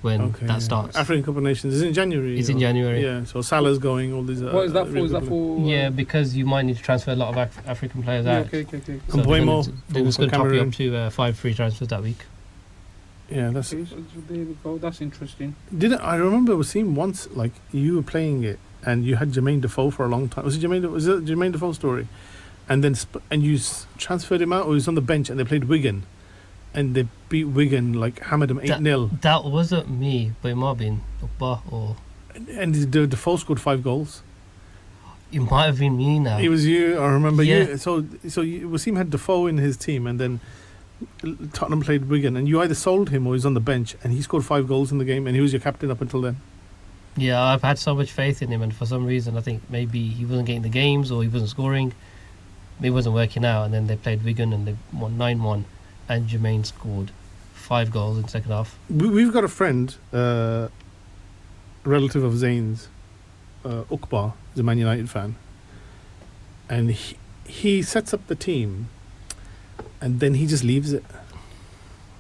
Speaker 2: when
Speaker 1: Okay.
Speaker 2: that starts.
Speaker 1: African Cup of Nations is in January.
Speaker 2: It's in January.
Speaker 1: Yeah. So Salah's going. All these.
Speaker 4: What is that for?
Speaker 1: really
Speaker 4: Is that
Speaker 1: good
Speaker 4: for?
Speaker 2: Yeah, because you might need to transfer a lot of African players
Speaker 4: Yeah,
Speaker 2: out.
Speaker 4: okay.
Speaker 2: So
Speaker 1: Mbeumo
Speaker 2: they're just
Speaker 1: for
Speaker 2: going to top you
Speaker 1: Cameroon.
Speaker 2: up to 5 free transfers that week.
Speaker 1: Yeah, that's.
Speaker 4: Okay, so there we go. That's interesting.
Speaker 1: Didn't I remember seeing once like you were playing it and you had Jermaine Defoe for a long time. Was it Jermaine Defoe story? And then and you transferred him out, or he was on the bench and they played Wigan, and they beat Wigan like hammered them 8-0.
Speaker 2: That wasn't me, but it might have been Ukba or
Speaker 1: And Defoe scored 5 goals.
Speaker 2: it might have been me now.
Speaker 1: It was you. I remember
Speaker 2: Yeah.
Speaker 1: you. So Wasim had Defoe in his team, and then Tottenham played Wigan, and you either sold him or he was on the bench, and he scored 5 goals in the game, and he was your captain up until then.
Speaker 2: Yeah, I've had so much faith in him, and for some reason, I think maybe he wasn't getting the games or he wasn't scoring. It wasn't working out, and then they played Wigan and they won 9-1, and Jermaine scored 5 goals in the second half.
Speaker 1: We've got a friend, relative of Zayn's, Ukba, is a Man United fan, and he sets up the team, and then he just leaves it.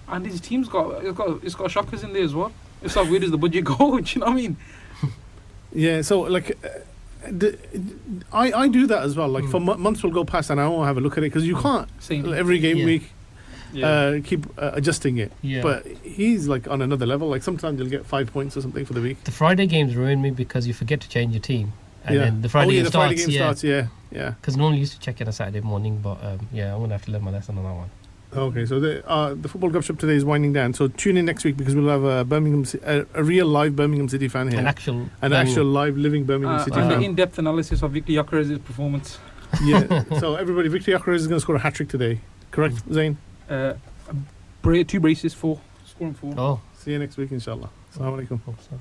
Speaker 4: And his team's got shockers in there as well. It's like, where does the budget go? Do you know what I mean?
Speaker 1: Yeah, so like, I do that as well. Like for months will go past, and I won't have a look at it because you can't
Speaker 4: Same.
Speaker 1: every game
Speaker 2: Yeah.
Speaker 1: week
Speaker 4: Yeah.
Speaker 1: keep adjusting it.
Speaker 2: Yeah.
Speaker 1: But he's like on another level. Like sometimes you'll get 5 points or something for the week.
Speaker 2: The Friday games ruin me because you forget to change your team. And
Speaker 1: yeah.
Speaker 2: then the Friday game
Speaker 1: the
Speaker 2: starts.
Speaker 1: Friday game
Speaker 2: yeah.
Speaker 1: starts. Yeah.
Speaker 2: Because normally I used to check it on Saturday morning, but yeah, I'm going to have to learn my lesson on that one.
Speaker 1: Okay, so the football Gupshup today is winding down. So tune in next week because we'll have a real live Birmingham City fan here,
Speaker 2: An actual
Speaker 1: live living Birmingham City
Speaker 4: and the
Speaker 1: fan.
Speaker 4: in-depth analysis of Victor Gyökeres' performance.
Speaker 1: Yeah. So everybody, Victor Gyökeres is going to score a hat-trick today. Correct, Zayn?
Speaker 4: 2 braces, 4. Scoring 4.
Speaker 2: Oh,
Speaker 1: See you next week, inshallah. Assalamu alaikum.
Speaker 2: hope so.